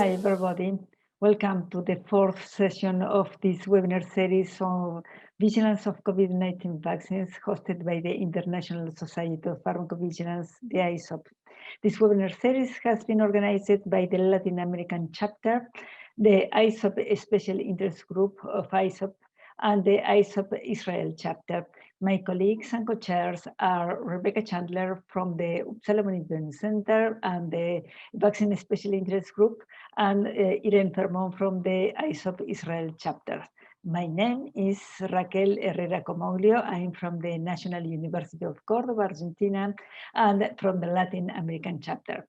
Hi, everybody. Welcome to the fourth session of this webinar series on vigilance of COVID-19 vaccines hosted by the International Society of Pharmacovigilance, the ISOP. This webinar series has been organized by the Latin American chapter, the ISOP Special Interest Group of ISOP, and the ISOP Israel chapter. My colleagues and co-chairs are Rebecca Chandler from the Uppsala Monitoring Center and the Vaccine Special Interest Group, and Irene Fermon from the ISOP Israel chapter. My name is Raquel Herrera Comoglio. I'm from the National University of Cordoba, Argentina, and from the Latin American chapter.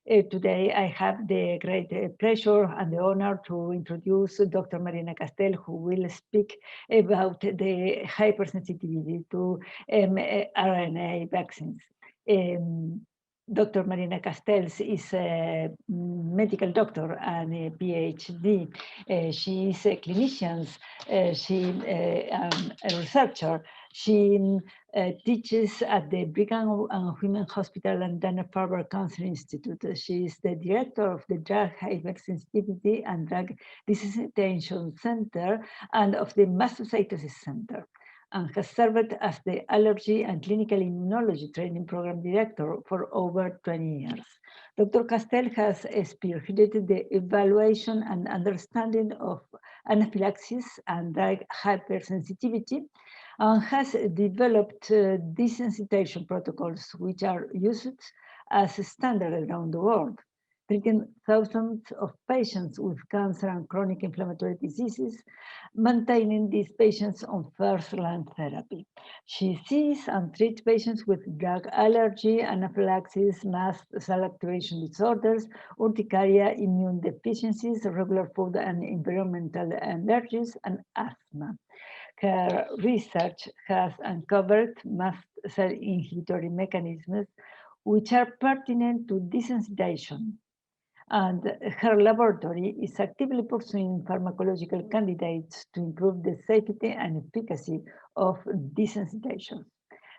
Today, I have the great pleasure and the honor to introduce Dr. Marina Castel, who will speak about the hypersensitivity to mRNA vaccines. Dr. Marina Castells is a medical doctor and a PhD. She is a clinician, a researcher. She teaches at the Brigham and Women's Hospital and Dana-Farber Cancer Institute. She is the director of the Drug Hypersensitivity and Drug Desensitization Center and of the Mastocytosis Center, and has served as the Allergy and Clinical Immunology Training Program Director for over 20 years. Dr. Castel has spearheaded the evaluation and understanding of anaphylaxis and drug hypersensitivity, and has developed desensitization protocols which are used as a standard around the world, treating thousands of patients with cancer and chronic inflammatory diseases, maintaining these patients on first-line therapy. She sees and treats patients with drug allergy, anaphylaxis, mast cell activation disorders, urticaria, immune deficiencies, regular food and environmental allergies, and asthma. Her research has uncovered mast cell inhibitory mechanisms which are pertinent to desensitization, and her laboratory is actively pursuing pharmacological candidates to improve the safety and efficacy of desensitization.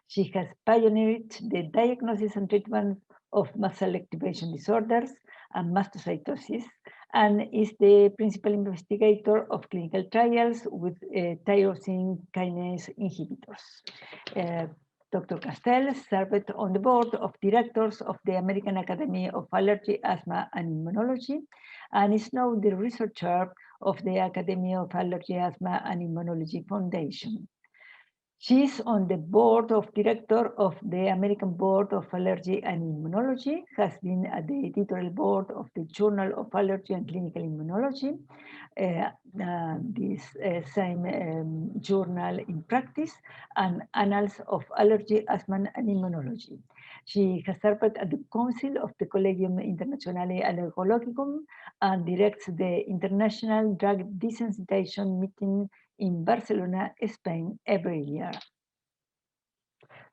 She has pioneered the diagnosis and treatment of mast cell activation disorders and mastocytosis, and is the principal investigator of clinical trials with tyrosine kinase inhibitors. Dr. Castel served on the board of directors of the American Academy of Allergy, Asthma, and Immunology, and is now the researcher of the Academy of Allergy, Asthma, and Immunology Foundation. She is on the board of director of the American Board of Allergy and Immunology, has been at the editorial board of the Journal of Allergy and Clinical Immunology, this same journal in practice, and Annals of Allergy, Asthma, and Immunology. She has served at the Council of the Collegium Internationale Allergologicum and directs the International Drug Desensitization Meeting in Barcelona, Spain, every year.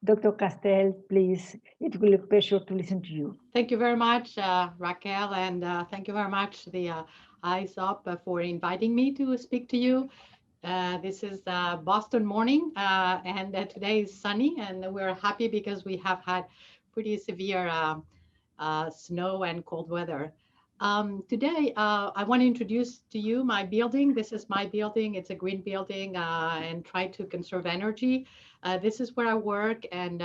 Dr. Castel, please, it will be a pleasure to listen to you. Thank you very much, Raquel, and thank you very much, the ISOP, for inviting me to speak to you. This is Boston morning, and today is sunny, and we're happy because we have had pretty severe snow and cold weather. Today, I want to introduce to you my building. This is my building. It's a green building and try to conserve energy. This is where I work, and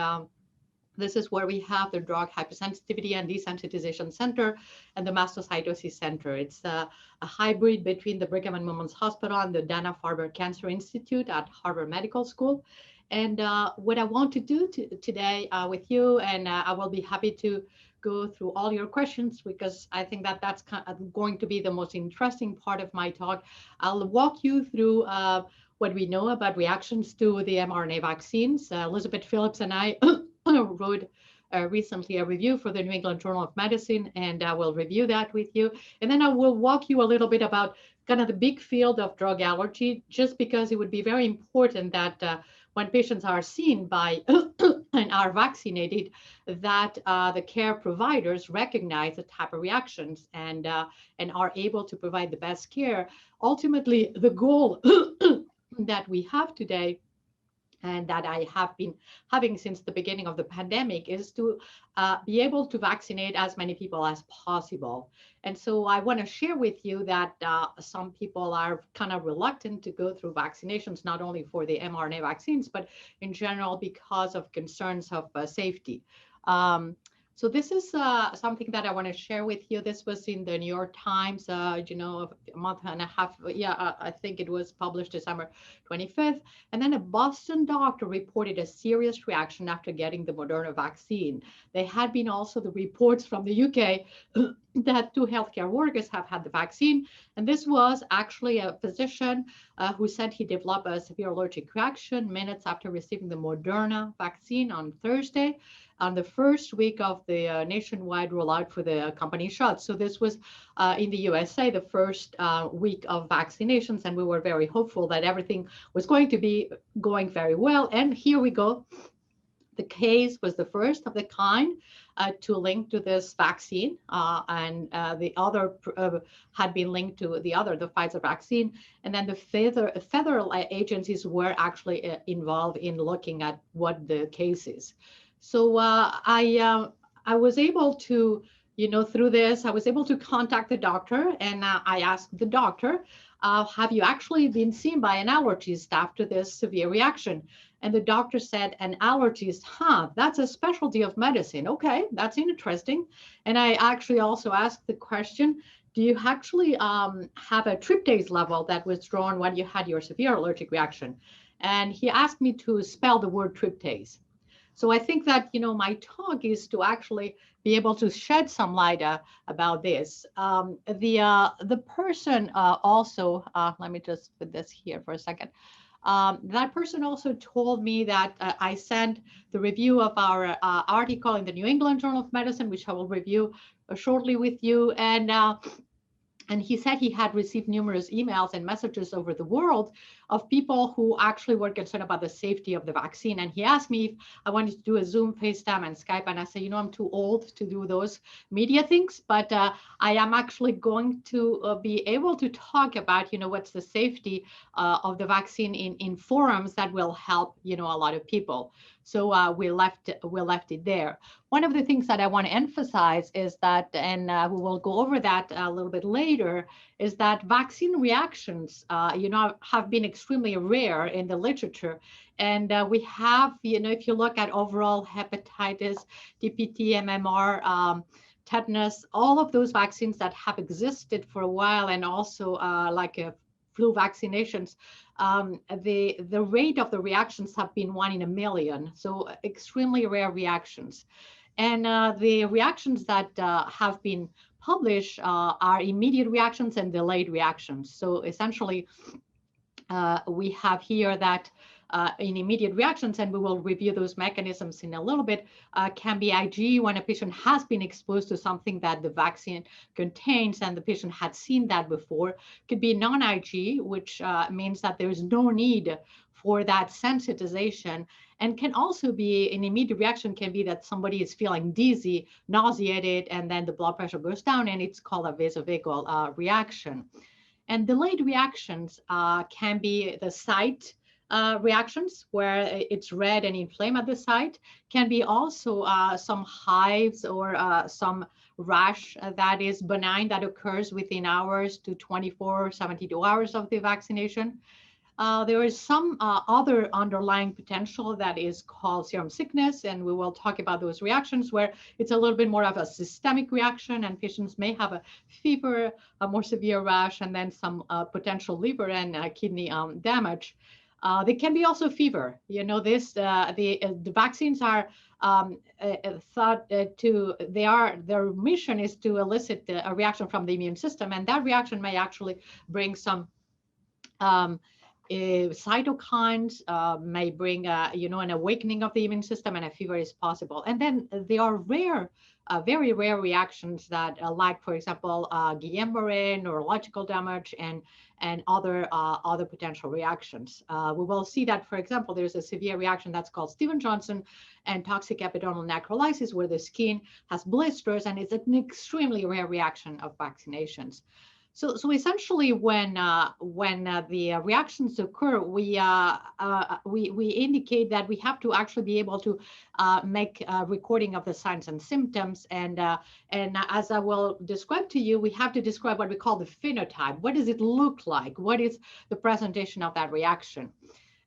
this is where we have the Drug Hypersensitivity and Desensitization Center and the Mastocytosis Center. It's a hybrid between the Brigham and Women's Hospital and the Dana-Farber Cancer Institute at Harvard Medical School. And what I want to do today with you, and I will be happy to go through all your questions because I think that that's going to be the most interesting part of my talk. I'll walk you through what we know about reactions to the mRNA vaccines. Elizabeth Phillips and I wrote recently a review for the New England Journal of Medicine, and I will review that with you. And then I will walk you a little bit about kind of the big field of drug allergy, just because it would be very important that when patients are seen by and are vaccinated, that the care providers recognize the type of reactions and are able to provide the best care. Ultimately, the goal that we have today and that I have been having since the beginning of the pandemic, is to be able to vaccinate as many people as possible. And so I want to share with you that some people are kind of reluctant to go through vaccinations, not only for the mRNA vaccines, but in general because of concerns of safety. So this is something that I want to share with you. This was in the New York Times, a month and a half. Yeah, I think it was published December 25th. And then a Boston doctor reported a serious reaction after getting the Moderna vaccine. There had been also the reports from the UK that 2 healthcare workers have had the vaccine. And this was actually a physician who said he developed a severe allergic reaction minutes after receiving the Moderna vaccine on Thursday, on the first week of the nationwide rollout for the company shots. So this was in the USA, the first week of vaccinations, and we were very hopeful that everything was going to be going very well. And here we go. The case was the first of the kind to link to this vaccine, and the other had been linked to the Pfizer vaccine. And then the federal agencies were actually involved in looking at what the case is. So I was able to, through this, I was able to contact the doctor, and I asked the doctor, have you actually been seen by an allergist after this severe reaction? And the doctor said, an allergist, that's a specialty of medicine. Okay, that's interesting. And I actually also asked the question, do you actually have a tryptase level that was drawn when you had your severe allergic reaction? And he asked me to spell the word tryptase. So I think that, my talk is to actually be able to shed some light about this. The person also, let me just put this here for a second. That person also told me that I sent the review of our article in the New England Journal of Medicine, which I will review shortly with you. And he said he had received numerous emails and messages over the world of people who actually were concerned about the safety of the vaccine. And he asked me if I wanted to do a Zoom, FaceTime, and Skype. And I said, I'm too old to do those media things, but I am actually going to be able to talk about, what's the safety of the vaccine in forums that will help, a lot of people. So we left it there. One of the things that I want to emphasize is that, and we will go over that a little bit later, is that vaccine reactions, have been extremely rare in the literature. And we have, if you look at overall hepatitis, DPT, MMR, tetanus, all of those vaccines that have existed for a while, and also like flu vaccinations, the rate of the reactions have been 1 in a million, so extremely rare reactions. And the reactions that have been published are immediate reactions and delayed reactions. So essentially, we have here that in immediate reactions, and we will review those mechanisms in a little bit, can be IgE when a patient has been exposed to something that the vaccine contains and the patient had seen that before. Could be non-IgE, which means that there's no need for that sensitization, and can also be an immediate reaction, can be that somebody is feeling dizzy, nauseated, and then the blood pressure goes down, and it's called a vasovagal reaction. And delayed reactions can be the site reactions, where it's red and inflamed at the site. Can be also some hives or some rash that is benign, that occurs within hours to 24, 72 hours of the vaccination. There is some other underlying potential that is called serum sickness, and we will talk about those reactions where it's a little bit more of a systemic reaction, and patients may have a fever, a more severe rash, and then some potential liver and kidney damage. There can be also fever. The vaccines are thought their mission is to elicit a reaction from the immune system, and that reaction may actually bring some cytokines, may bring an awakening of the immune system, and a fever is possible. And then there are rare, very rare reactions that, like for example, Guillain-Barré, neurological damage, and other potential reactions. We will see that, for example, there's a severe reaction that's called Stevens-Johnson and toxic epidermal necrolysis, where the skin has blisters, and it's an extremely rare reaction of vaccinations. So essentially, when the reactions occur, we indicate that we have to actually be able to make a recording of the signs and symptoms, and as I will describe to you, we have to describe what we call the phenotype. What does it look like? What is the presentation of that reaction?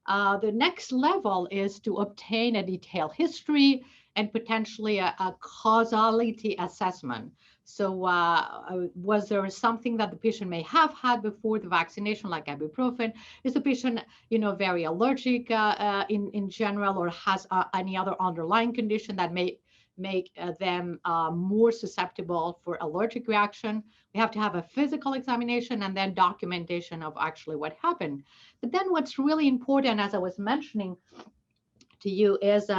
The next level is to obtain a detailed history and potentially a causality assessment. So was there something that the patient may have had before the vaccination, like ibuprofen? Is the patient, very allergic in general, or has any other underlying condition that may make them more susceptible for allergic reaction? We have to have a physical examination and then documentation of actually what happened. But then what's really important, as I was mentioning to you, is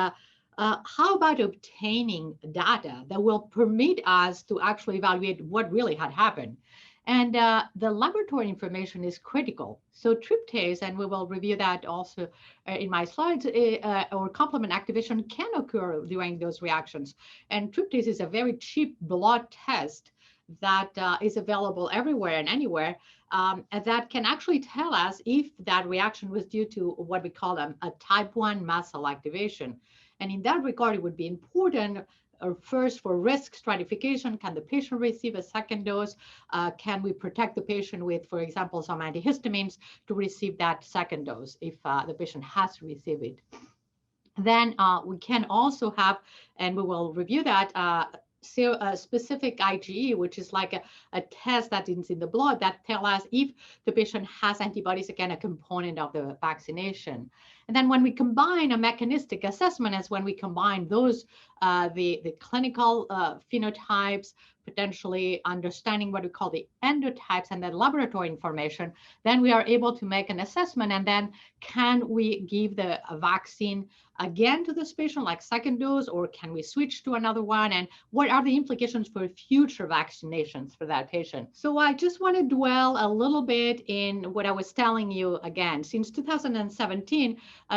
how about obtaining data that will permit us to actually evaluate what really had happened? And the laboratory information is critical. So tryptase, and we will review that also in my slides, or complement activation can occur during those reactions. And tryptase is a very cheap blood test that is available everywhere and anywhere, and that can actually tell us if that reaction was due to what we call a type 1 mast cell activation. And in that regard, it would be important first for risk stratification. Can the patient receive a second dose? Can we protect the patient with, for example, some antihistamines to receive that second dose if the patient has to receive it? Then we can also have, and we will review that, a specific IgE, which is like a test that is in the blood that tells us if the patient has antibodies, again, a component of the vaccination. And then when we combine a mechanistic assessment, as when we combine those, the clinical phenotypes, potentially understanding what we call the endotypes and then laboratory information, then we are able to make an assessment. And then can we give the vaccine again to this patient, like second dose, or can we switch to another one? And what are the implications for future vaccinations for that patient? So I just want to dwell a little bit in what I was telling you again. Since 2017,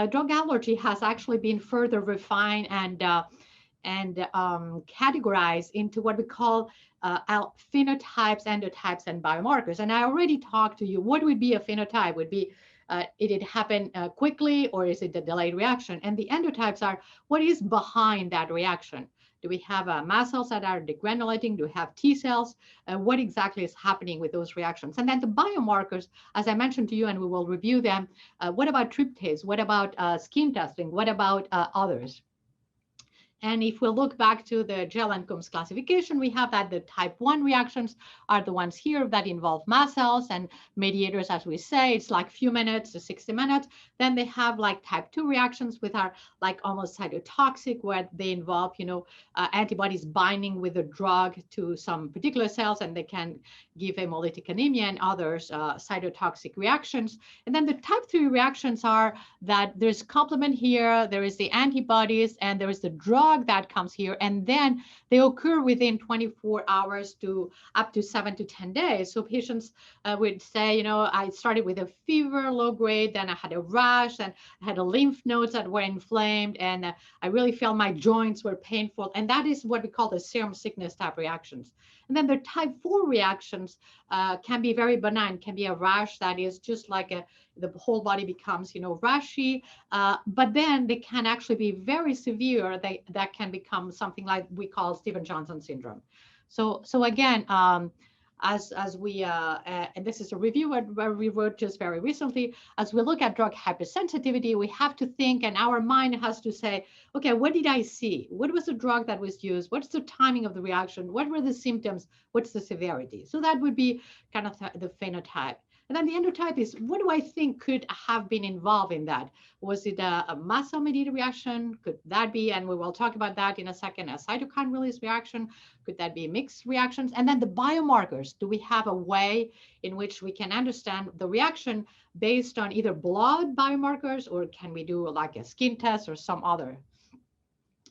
drug allergy has actually been further refined and categorized into what we call phenotypes, endotypes, and biomarkers. And I already talked to you. What would be a phenotype? Would be did it happen quickly, or is it a delayed reaction? And the endotypes are what is behind that reaction. Do we have mast cells that are degranulating? Do we have T cells? What exactly is happening with those reactions? And then the biomarkers, as I mentioned to you, and we will review them. What about tryptase? What about skin testing? What about others? And if we look back to the Gell-Coombs classification, we have that the type 1 reactions are the ones here that involve mast cells and mediators, as we say, it's like few minutes to 60 minutes. Then they have like type 2 reactions, which are like almost cytotoxic, where they involve, antibodies binding with a drug to some particular cells, and they can give hemolytic anemia and others, cytotoxic reactions. And then the type 3 reactions are that there's complement here, there is the antibodies, and there is the drug that comes here, and then they occur within 24 hours to up to 7 to 10 days. So patients would say, I started with a fever, low grade, then I had a rash, and I had a lymph nodes that were inflamed, and I really felt my joints were painful. And that is what we call the serum sickness type reactions. And then the type 4 reactions can be very benign, can be a rash that is just like the whole body becomes, rashy, but then they can actually be very severe. That can become something like we call Stevens-Johnson syndrome. So again, as we, and this is a review where we wrote just very recently, as we look at drug hypersensitivity, we have to think, and our mind has to say, okay, what did I see? What was the drug that was used? What's the timing of the reaction? What were the symptoms? What's the severity? So that would be kind of the phenotype. And then the endotype is, what do I think could have been involved in that? Was it a mast cell mediated reaction? Could that be, and we will talk about that in a second, a cytokine release reaction? Could that be mixed reactions? And then the biomarkers, do we have a way in which we can understand the reaction based on either blood biomarkers, or can we do like a skin test or some other?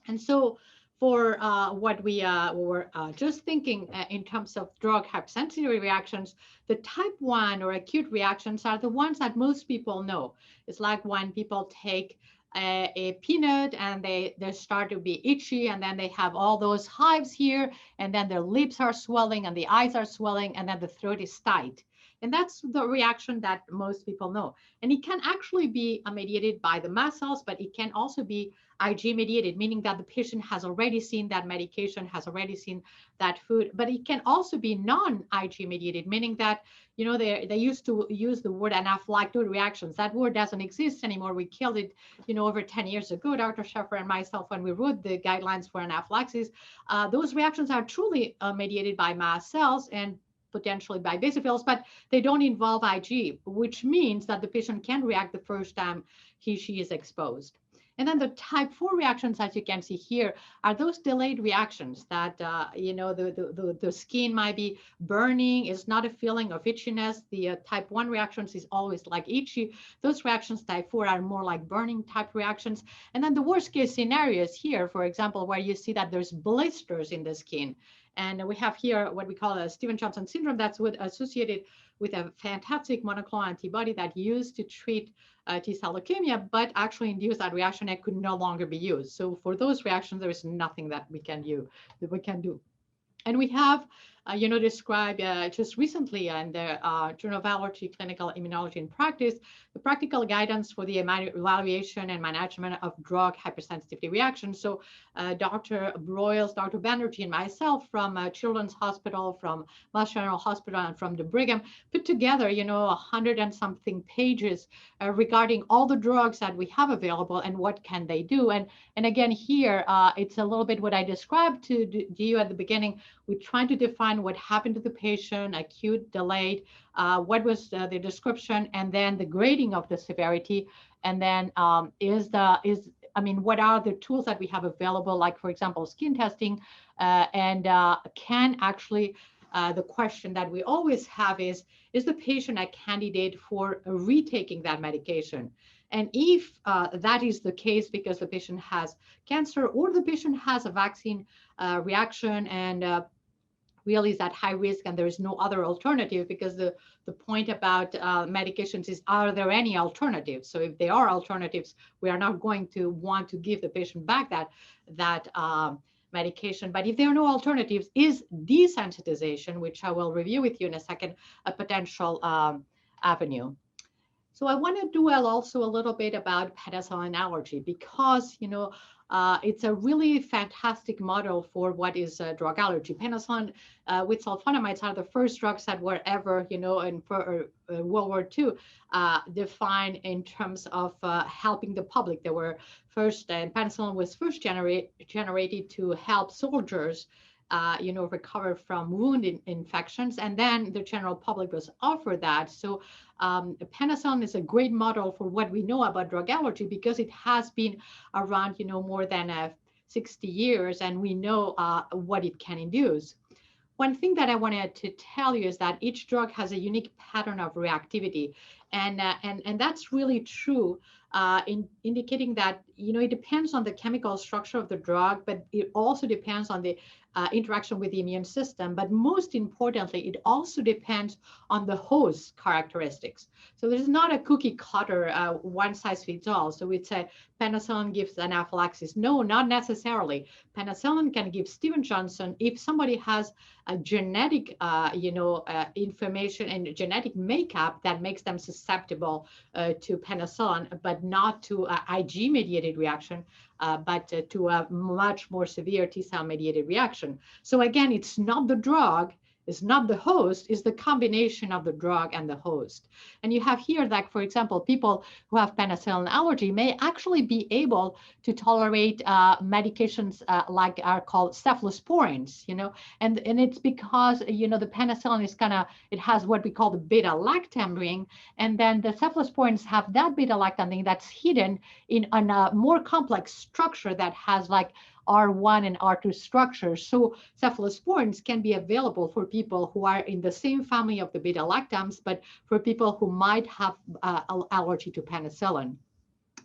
And so for what we were just thinking in terms of drug hypersensitivity reactions, the type 1 or acute reactions are the ones that most people know. It's like when people take a peanut, and they start to be itchy, and then they have all those hives here, and then their lips are swelling and the eyes are swelling, and then the throat is tight. And that's the reaction that most people know. And it can actually be mediated by the mast cells, but it can also be Ig mediated, meaning that the patient has already seen that medication, has already seen that food. But it can also be non-Ig mediated, meaning that, you know, they used to use the word anaphylactic reactions. That word doesn't exist anymore. We killed it, you know, over 10 years ago, Dr. Sheffer and myself, when we wrote the guidelines for anaphylaxis. Those reactions are truly mediated by mast cells and potentially by basophils, but they don't involve Ig, which means that the patient can react the first time she is exposed. And then the type 4 reactions, as you can see here, are those delayed reactions that, you know, the skin might be burning. It's not a feeling of itchiness. The type 1 reactions is always like itchy. Those reactions, type 4, are more like burning type reactions. And then the worst case scenarios here, for example, where you see that there's blisters in the skin. And we have here what we call a Stevens-Johnson syndrome that's associated with a fantastic monoclonal antibody that used to treat T-cell leukemia, but actually induced that reaction and could no longer be used. So for those reactions, there is nothing that we can do. And we have, you know, described just recently in the Journal of Allergy, Clinical Immunology in Practice, the practical guidance for the evaluation and management of drug hypersensitivity reactions. So Dr. Broyles, Dr. Banerjee, and myself from Children's Hospital, from Mass General Hospital, and from the Brigham put together, you know, 100 and something pages regarding all the drugs that we have available and what can they do. And again, here, it's a little bit what I described to you at the beginning. We tried to define what happened to the patient, acute, delayed, what was the description, and then the grading of the severity. And then what are the tools that we have available, like, for example, skin testing, and can actually, the question that we always have is the patient a candidate for retaking that medication? And if that is the case because the patient has cancer or the patient has a vaccine reaction and really is at high risk and there is no other alternative, because the point about medications is, are there any alternatives? So if there are alternatives, we are not going to want to give the patient back that medication. But if there are no alternatives, is desensitization, which I will review with you in a second, a potential avenue? So I want to dwell also a little bit about penicillin allergy, because, you know, it's a really fantastic model for what is a drug allergy. Penicillin with sulfonamides are the first drugs that were ever, you know, in World War II, defined in terms of helping the public. They were first, and penicillin was first generated to help soldiers you know, recover from wound infections, and then the general public was offered that. So penicillin is a great model for what we know about drug allergy, because it has been around, you know, more than 60 years, and we know what it can induce. One thing that I wanted to tell you is that each drug has a unique pattern of reactivity, and that's really true, indicating that, you know, it depends on the chemical structure of the drug, but it also depends on the interaction with the immune system. But most importantly, it also depends on the host characteristics. So there's not a cookie cutter, one size fits all. So we'd say penicillin gives anaphylaxis. No, not necessarily. Penicillin can give Stevens-Johnson if somebody has a genetic, information and genetic makeup that makes them susceptible to penicillin, but not to Ig-mediated reaction, but to a much more severe T-cell mediated reaction. So again, it's not the drug, it's not the host, it's the combination of the drug and the host. And you have here that, for example, people who have penicillin allergy may actually be able to tolerate medications like are called cephalosporins, you know, and it's because, you know, the penicillin is it has what we call the beta-lactam ring, and then the cephalosporins have that beta-lactam ring that's hidden in a more complex structure that has like R1 and R2 structures. So cephalosporins can be available for people who are in the same family of the beta-lactams, but for people who might have allergy to penicillin.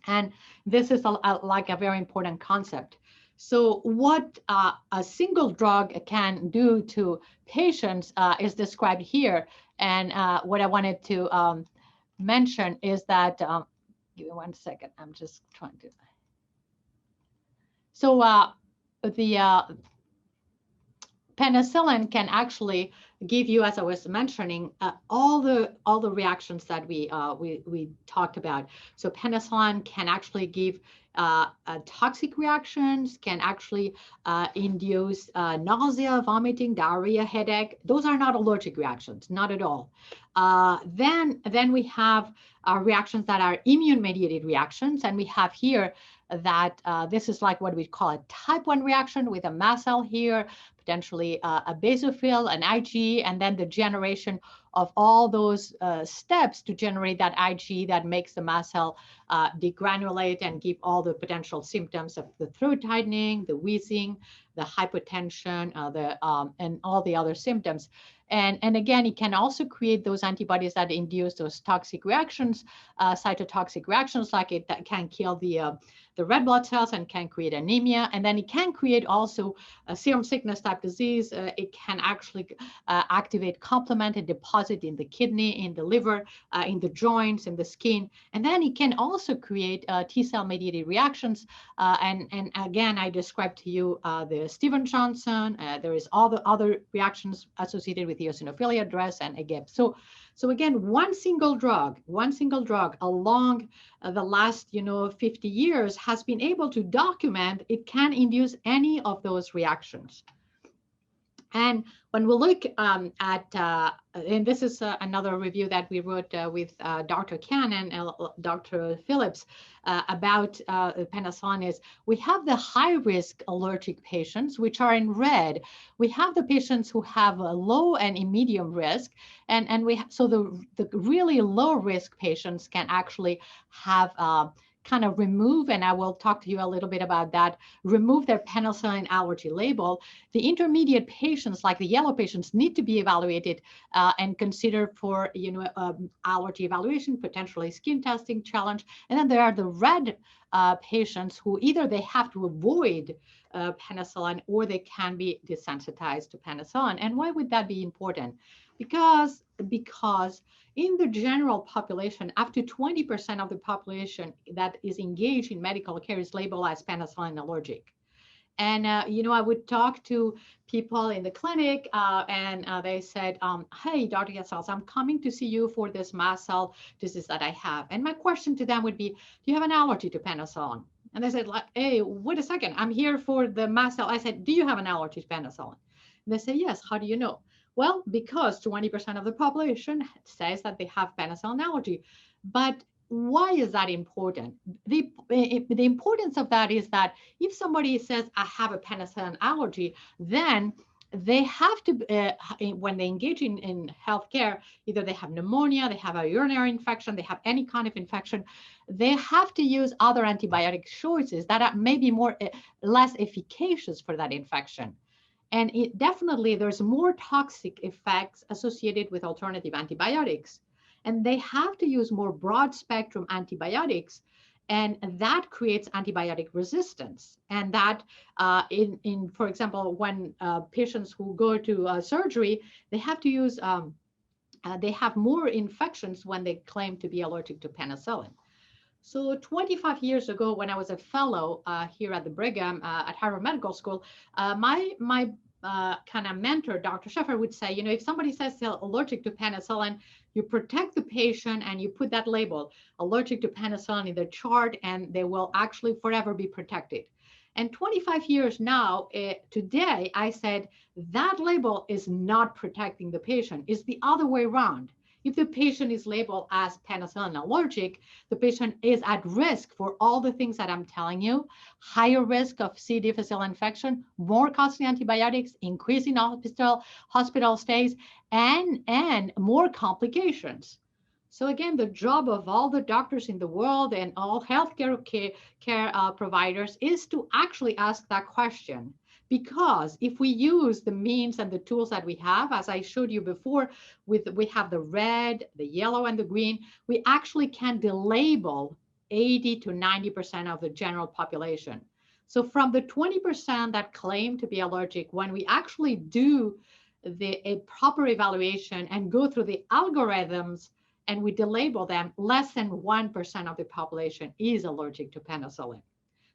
And this is like a very important concept. So what a single drug can do to patients is described here. And what I wanted to mention is that give me 1 second. I'm just trying to. So the penicillin can actually give you, as I was mentioning, all the reactions that we talked about. So penicillin can actually give toxic reactions, can actually induce nausea, vomiting, diarrhea, headache. Those are not allergic reactions, not at all. Then we have reactions that are immune-mediated reactions, and we have here that this is like what we call a type 1 reaction with a mast cell here, potentially a basophil, an Ig, and then the generation of all those steps to generate that Ig that makes the mast cell degranulate and give all the potential symptoms of the throat tightening, the wheezing, the hypotension, and all the other symptoms. And again, it can also create those antibodies that induce those toxic reactions, cytotoxic reactions, like it that can kill the red blood cells and can create anemia. And then it can create also a serum sickness type disease. It can actually activate complement and deposit in the kidney, in the liver, in the joints, in the skin. And then it can also create T-cell mediated reactions. And again, I described to you the Stevens-Johnson. There is all the other reactions associated with eosinophilia, DRESS, and AGIP. So again, one single drug along the last 50 years has been able to document it can induce any of those reactions. And when we look at, and this is another review that we wrote with Dr. Cannon and Dr. Phillips about penicillin, is we have the high-risk allergic patients, which are in red. We have the patients who have a low and a medium risk, and so the really low-risk patients can actually have kind of remove, and I will talk to you a little bit about that, remove their penicillin allergy label. The intermediate patients, like the yellow patients, need to be evaluated and considered for allergy evaluation, potentially skin testing challenge. And then there are the red patients who either they have to avoid penicillin or they can be desensitized to penicillin. And why would that be important? Because in the general population, up to 20% of the population that is engaged in medical care is labeled as penicillin allergic. And, I would talk to people in the clinic and they said, hey, Dr. Casals, I'm coming to see you for this mast cell disease that I have. And my question to them would be, do you have an allergy to penicillin? And they said, hey, wait a second, I'm here for the mast cell. I said, do you have an allergy to penicillin? And they say, yes. How do you know? Well, because 20% of the population says that they have penicillin allergy. But why is that important? The importance of that is that if somebody says, I have a penicillin allergy, then they have to, when they engage in healthcare, either they have pneumonia, they have a urinary infection, they have any kind of infection, they have to use other antibiotic choices that are maybe less efficacious for that infection. And definitely there's more toxic effects associated with alternative antibiotics. And they have to use more broad spectrum antibiotics. And that creates antibiotic resistance. And that, for example, when patients who go to surgery, they have to use, they have more infections when they claim to be allergic to penicillin. So 25 years ago, when I was a fellow here at the Brigham at Harvard Medical School, my kind of mentor, Dr. Sheffer, would say, if somebody says they're allergic to penicillin, you protect the patient and you put that label, allergic to penicillin, in the chart, and they will actually forever be protected. And 25 years now, today, I said that label is not protecting the patient. It's the other way around. If the patient is labeled as penicillin allergic, the patient is at risk for all the things that I'm telling you: higher risk of C. difficile infection, more costly antibiotics, increase in hospital stays, and more complications. So again, the job of all the doctors in the world and all healthcare care providers is to actually ask that question. Because if we use the means and the tools that we have, as I showed you before, we have the red, the yellow, and the green, we actually can delabel 80 to 90% of the general population. So from the 20% that claim to be allergic, when we actually do a proper evaluation and go through the algorithms and we delabel them, less than 1% of the population is allergic to penicillin.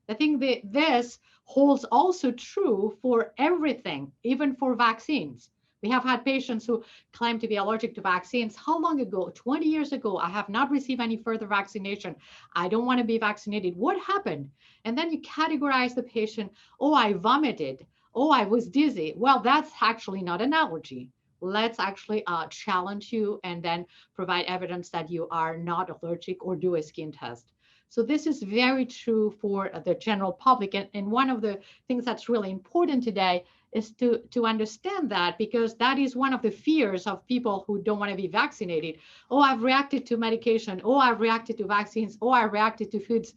I think that this holds also true for everything, even for vaccines. We have had patients who claim to be allergic to vaccines. How long ago? 20 years ago. I have not received any further vaccination. I don't want to be vaccinated. What happened? And then you categorize the patient. Oh, I vomited. Oh, I was dizzy. Well, that's actually not an allergy. Let's actually challenge you and then provide evidence that you are not allergic, or do a skin test. So this is very true for the general public. And one of the things that's really important today is to understand that, because that is one of the fears of people who don't want to be vaccinated. Oh, I've reacted to medication. Oh, I've reacted to vaccines. Oh, I reacted to foods.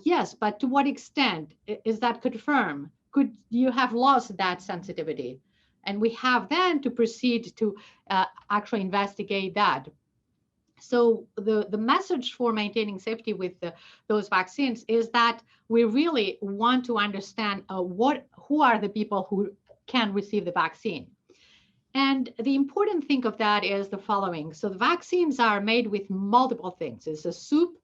Yes, but to what extent is that confirmed? Could you have lost that sensitivity? And we have then to proceed to actually investigate that. So the message for maintaining safety with those vaccines is that we really want to understand who are the people who can receive the vaccine. And the important thing of that is the following. So the vaccines are made with multiple things. It's a soup.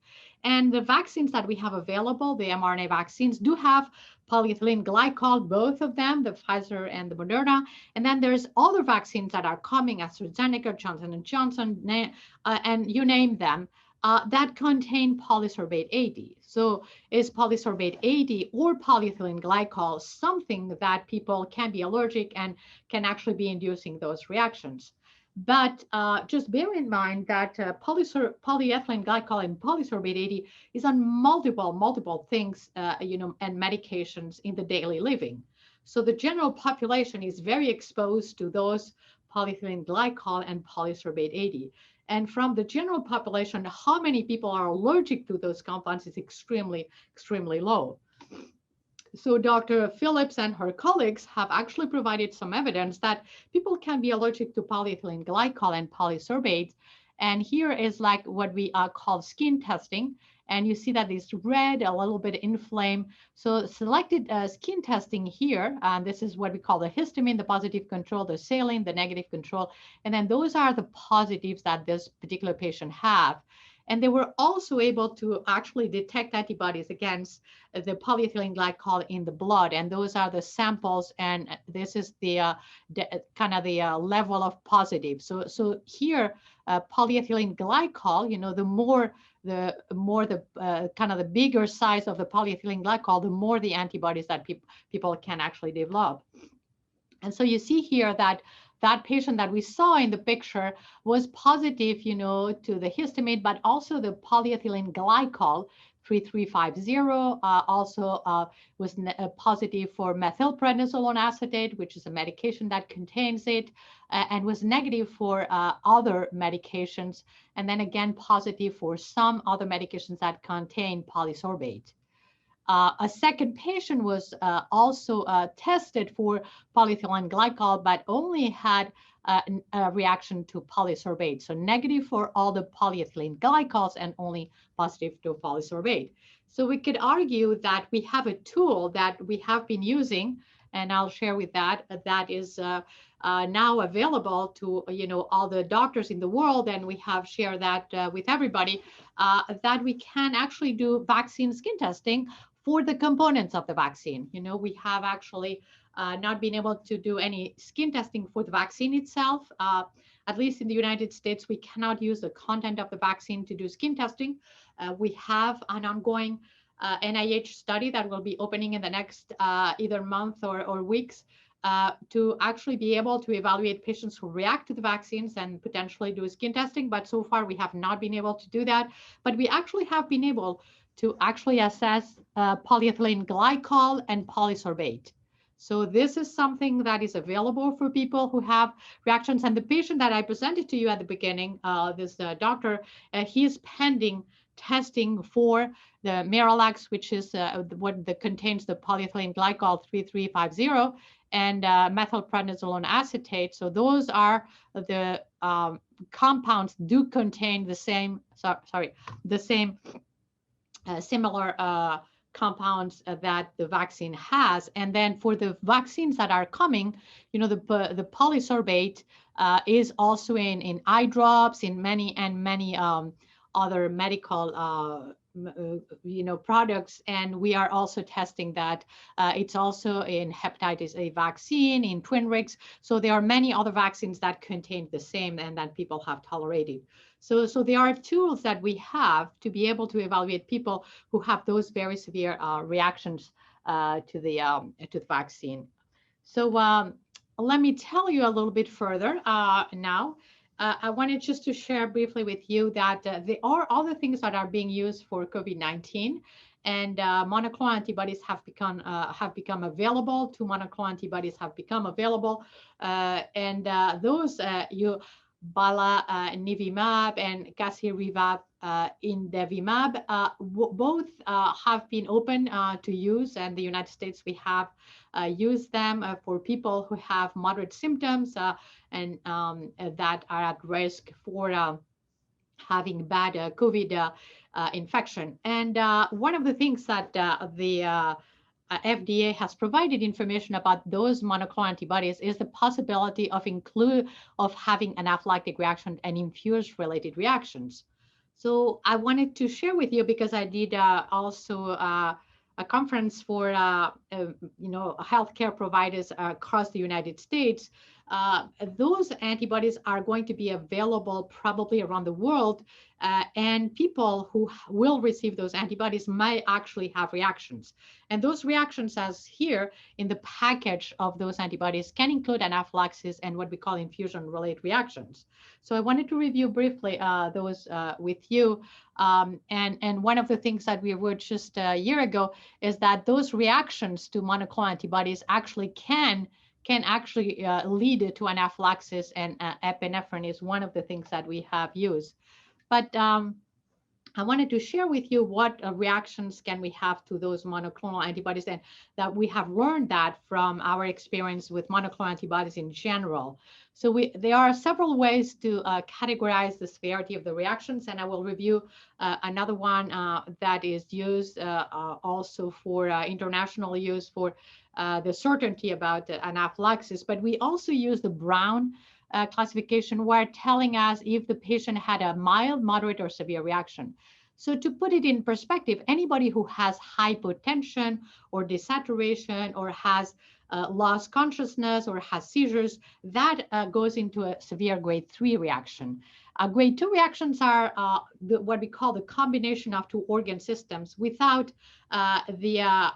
And the vaccines that we have available, the mRNA vaccines, do have polyethylene glycol, both of them, the Pfizer and the Moderna. And then there's other vaccines that are coming, AstraZeneca, Johnson & Johnson, and you name them, that contain polysorbate 80. So is polysorbate 80 or polyethylene glycol something that people can be allergic and can actually be inducing those reactions? But just bear in mind that polyethylene glycol and polysorbate 80 is on multiple things, and medications in the daily living. So the general population is very exposed to those polyethylene glycol and polysorbate 80. And from the general population, how many people are allergic to those compounds is extremely, extremely low. So Dr. Phillips and her colleagues have actually provided some evidence that people can be allergic to polyethylene glycol and polysorbates. And here is like what we call skin testing. And you see that it's red, a little bit inflamed. So selected skin testing here, this is what we call the histamine, the positive control, the saline, the negative control. And then those are the positives that this particular patient have. And they were also able to actually detect antibodies against the polyethylene glycol in the blood. And those are the samples. And this is the kind of the level of positive. So here, polyethylene glycol, the more the kind of the bigger size of the polyethylene glycol, the more the antibodies that people can actually develop. And so you see here that patient that we saw in the picture was positive, to the histamine, but also the polyethylene glycol 3350 also was positive for methylprednisolone acetate, which is a medication that contains it, and was negative for other medications, and then again positive for some other medications that contain polysorbate. A second patient was also tested for polyethylene glycol, but only had a reaction to polysorbate. So negative for all the polyethylene glycols and only positive to polysorbate. So we could argue that we have a tool that we have been using, and I'll share with that is now available to all the doctors in the world, and we have shared that with everybody, that we can actually do vaccine skin testing for the components of the vaccine. We have actually not been able to do any skin testing for the vaccine itself. At least in the United States, we cannot use the content of the vaccine to do skin testing. We have an ongoing NIH study that will be opening in the next either month or weeks to actually be able to evaluate patients who react to the vaccines and potentially do skin testing. But so far, we have not been able to do that. But we actually have been able to actually assess polyethylene glycol and polysorbate. So this is something that is available for people who have reactions. And the patient that I presented to you at the beginning, this doctor, he is pending testing for the Miralax, which is what contains the polyethylene glycol 3350 and methylprednisolone acetate. So those are the compounds do contain the same, similar compounds that the vaccine has. And then for the vaccines that are coming, you know, the polysorbate is also in eye drops, in many other medical you know, products, and we are also testing that. It's also in hepatitis A vaccine, in Twinrix. So there are many other vaccines that contain the same and that people have tolerated. So there are tools that we have to be able to evaluate people who have those very severe reactions to the vaccine. So let me tell you a little bit further now. I wanted just to share briefly with you that there are other things that are being used for COVID-19, and monoclonal antibodies have become available. 2 monoclonal antibodies have become available, and those Bala-Nivolumab and Casirivimab Indevimab both have been open to use, and in the United States we have used them for people who have moderate symptoms and that are at risk for having bad COVID infection. And one of the things that the FDA has provided information about those monoclonal antibodies is the possibility of having anaphylactic reaction and infuse-related reactions. So I wanted to share with you, because I did also a conference for you know, healthcare providers across the United States. Those antibodies are going to be available probably around the world, and people who will receive those antibodies might actually have reactions. And those reactions, as here in the package of those antibodies, can include anaphylaxis and what we call infusion-related reactions. So I wanted to review briefly those with you. And one of the things that we wrote just a year ago is that those reactions to monoclonal antibodies actually can actually lead to anaphylaxis, and epinephrine is one of the things that we have used. But I wanted to share with you what reactions can we have to those monoclonal antibodies, and that we have learned that from our experience with monoclonal antibodies in general. So there are several ways to categorize the severity of the reactions, and I will review another one that is used also for international use for the certainty about anaphylaxis. But we also use the Brown classification, where telling us if the patient had a mild, moderate, or severe reaction. So to put it in perspective, anybody who has hypotension or desaturation or has lost consciousness or has seizures, that goes into a severe grade 3 reaction. Grade 2 reactions are what we call the combination of 2 organ systems without the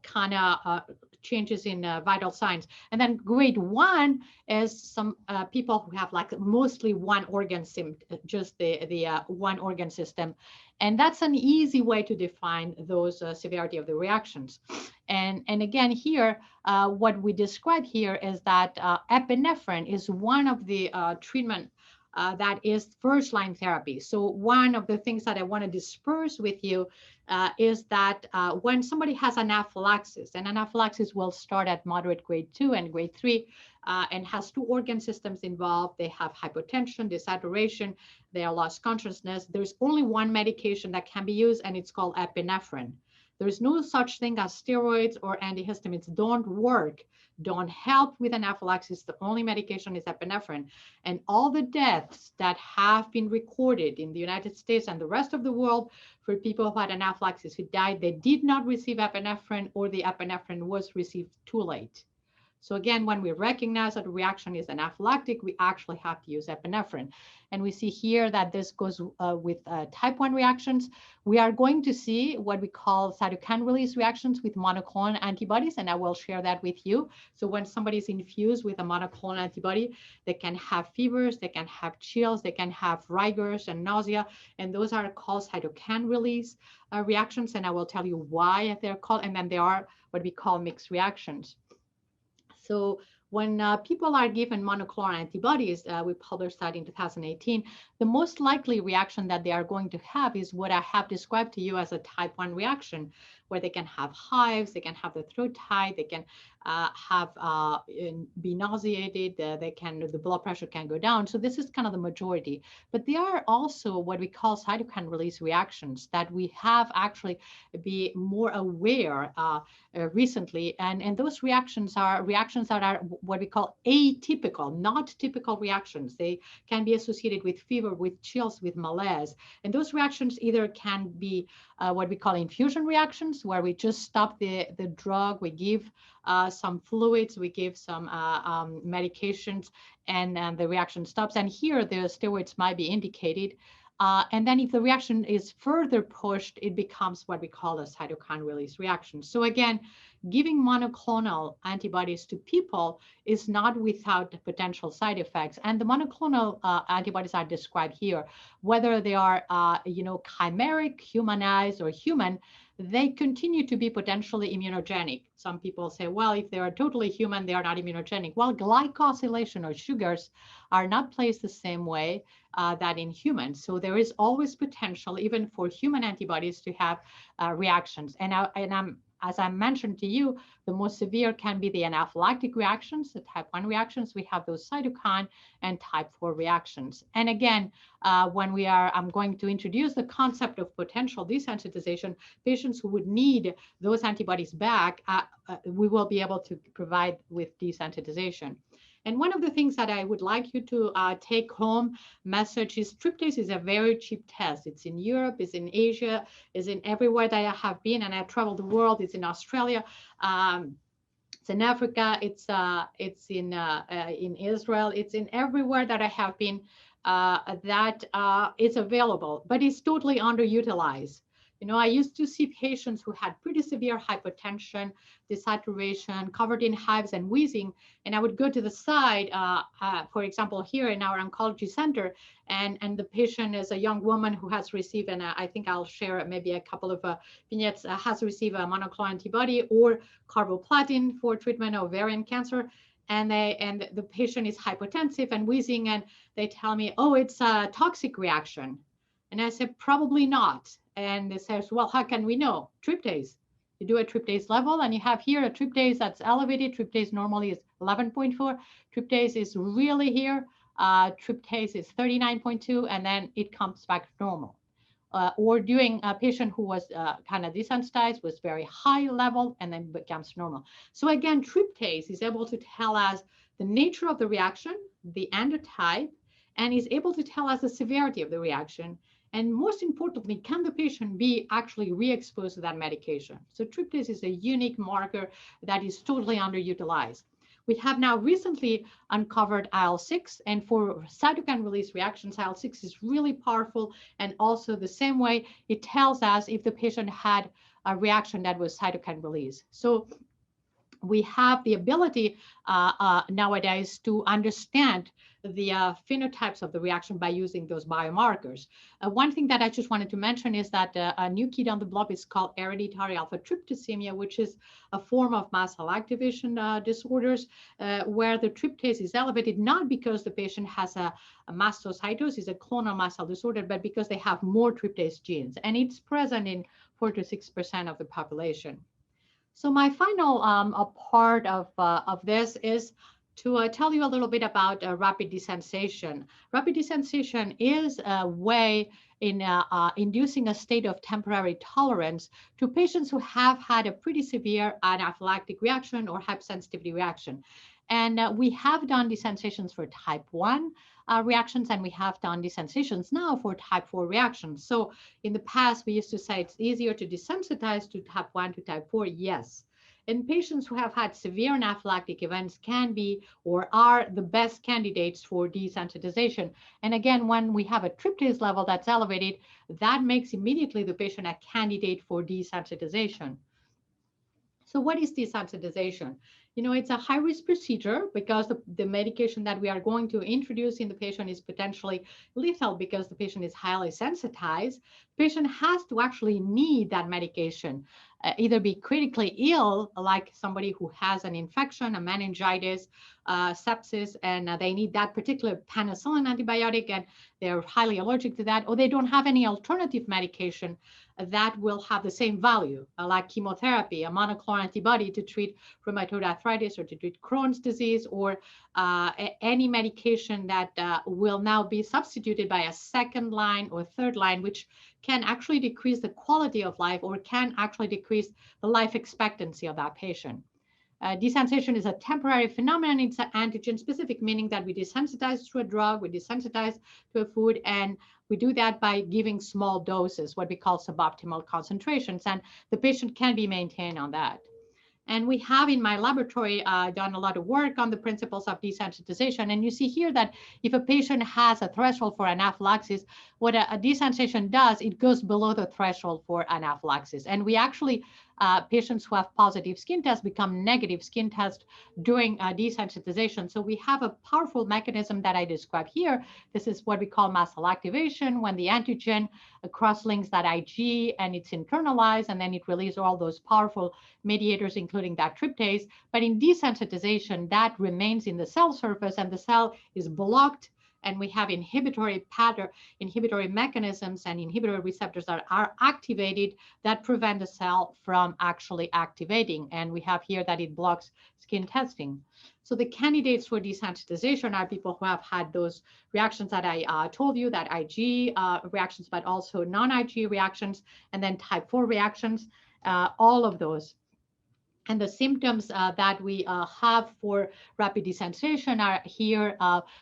kind of changes in vital signs. And then grade 1 is some people who have like mostly one organ just the one organ system. And that's an easy way to define those severity of the reactions. And again, here, what we describe here is that epinephrine is one of the treatment that is first-line therapy. So one of the things that I want to disperse with you is that when somebody has anaphylaxis, and anaphylaxis will start at moderate grade 2 and grade 3, and has 2 organ systems involved. They have hypotension, desaturation, they are lost consciousness. There's only one medication that can be used, and it's called epinephrine. There's no such thing as steroids or antihistamines. Don't work, don't help with anaphylaxis. The only medication is epinephrine. And all the deaths that have been recorded in the United States and the rest of the world for people who had anaphylaxis who died, they did not receive epinephrine, or the epinephrine was received too late. So again, when we recognize that a reaction is anaphylactic, we actually have to use epinephrine. And we see here that this goes with type 1 reactions. We are going to see what we call cytokine release reactions with monoclonal antibodies, and I will share that with you. So when somebody is infused with a monoclonal antibody, they can have fevers, they can have chills, they can have rigors and nausea, and those are called cytokine release reactions, and I will tell you why they're called. And then there are what we call mixed reactions. So when people are given monoclonal antibodies, we published that in 2018, the most likely reaction that they are going to have is what I have described to you as a type 1 reaction, where they can have hives, they can have the throat tight, they can be nauseated, the blood pressure can go down. So this is kind of the majority. But there are also what we call cytokine release reactions that we have actually be more aware recently. And those reactions are reactions that are what we call atypical, not typical reactions. They can be associated with fever, with chills, with malaise. And those reactions either can be what we call infusion reactions, where we just stop the drug, we give some fluids, we give some medications, and the reaction stops. And here the steroids might be indicated. And then if the reaction is further pushed, it becomes what we call a cytokine release reaction. So again, giving monoclonal antibodies to people is not without potential side effects. And the monoclonal antibodies are described here, whether they are, chimeric, humanized, or human, they continue to be potentially immunogenic. Some people say, well, if they are totally human, they are not immunogenic. Well, glycosylation or sugars are not placed the same way that in humans. So there is always potential, even for human antibodies, to have reactions. As I mentioned to you, the most severe can be the anaphylactic reactions, the type 1 reactions. We have those cytokine and type 4 reactions. And again, I'm going to introduce the concept of potential desensitization, patients who would need those antibodies back, we will be able to provide with desensitization. And one of the things that I would like you to take home message is tryptase is a very cheap test. It's in Europe, it's in Asia, it's in everywhere that I have been, and I've traveled the world. It's in Australia, it's in Africa, it's in Israel, it's in everywhere that I have been that it's available, but it's totally underutilized. I used to see patients who had pretty severe hypotension, desaturation, covered in hives and wheezing, and I would go to the side, for example, here in our oncology center, and the patient is a young woman who has received, and I think I'll share maybe a couple of vignettes, has received a monoclonal antibody or carboplatin for treatment of ovarian cancer, and the patient is hypotensive and wheezing, and they tell me, oh, it's a toxic reaction. And I said, probably not. And they says, well, how can we know? Tryptase. You do a tryptase level, and you have here a tryptase that's elevated. Tryptase normally is 11.4. Tryptase is really here. Tryptase is 39.2, and then it comes back to normal. Or doing a patient who was kind of desensitized, was very high level, and then becomes normal. So again, tryptase is able to tell us the nature of the reaction, the endotype, and is able to tell us the severity of the reaction. And most importantly, can the patient be actually re-exposed to that medication? So tryptase is a unique marker that is totally underutilized. We have now recently uncovered IL-6, and for cytokine release reactions, IL-6 is really powerful, and also the same way it tells us if the patient had a reaction that was cytokine release. So we have the ability nowadays to understand the phenotypes of the reaction by using those biomarkers. One thing that I just wanted to mention is that a new kid on the block is called hereditary alpha-tryptosemia, which is a form of mast cell activation disorders where the tryptase is elevated, not because the patient has a mastocytosis, a clonal mast cell disorder, but because they have more tryptase genes, and it's present in 4 to 6% of the population. So my final part of this is to tell you a little bit about rapid desensitization. Rapid desensitization is a way in inducing a state of temporary tolerance to patients who have had a pretty severe anaphylactic reaction or hypersensitivity reaction. And we have done desensitizations for type 1 reactions, and we have done desensitizations now for type 4 reactions. So in the past, we used to say it's easier to desensitize to type 1 to type 4. Yes. And patients who have had severe anaphylactic events can be or are the best candidates for desensitization. And again, when we have a tryptase level that's elevated, that makes immediately the patient a candidate for desensitization. So what is desensitization? You know, it's a high-risk procedure because the medication that we are going to introduce in the patient is potentially lethal because the patient is highly sensitized. The patient has to actually need that medication, either be critically ill, like somebody who has an infection, a meningitis, sepsis, and they need that particular penicillin antibiotic, and they're highly allergic to that, or they don't have any alternative medication that will have the same value, like chemotherapy, a monoclonal antibody to treat rheumatoid arthritis or to treat Crohn's disease, or any medication that will now be substituted by a second line or third line, which can actually decrease the quality of life or can actually decrease the life expectancy of that patient. Desensitization is a temporary phenomenon. It's antigen specific, meaning that we desensitize to a drug, we desensitize to a food, and we do that by giving small doses, what we call suboptimal concentrations, and the patient can be maintained on that. And we have in my laboratory done a lot of work on the principles of desensitization. And you see here that if a patient has a threshold for anaphylaxis, what a desensitization does, it goes below the threshold for anaphylaxis. And we actually, patients who have positive skin tests become negative skin tests during desensitization. So we have a powerful mechanism that I describe here. This is what we call mast cell activation, when the antigen cross-links that Ig and it's internalized, and then it releases all those powerful mediators, including that tryptase. But in desensitization, that remains in the cell surface and the cell is blocked, and we have inhibitory mechanisms and inhibitory receptors that are activated that prevent the cell from actually activating. And we have here that it blocks skin testing. So the candidates for desensitization are people who have had those reactions that I told you, that Ig reactions, but also non-Ig reactions, and then type 4 reactions, all of those. And the symptoms that we have for rapid desensitization are here,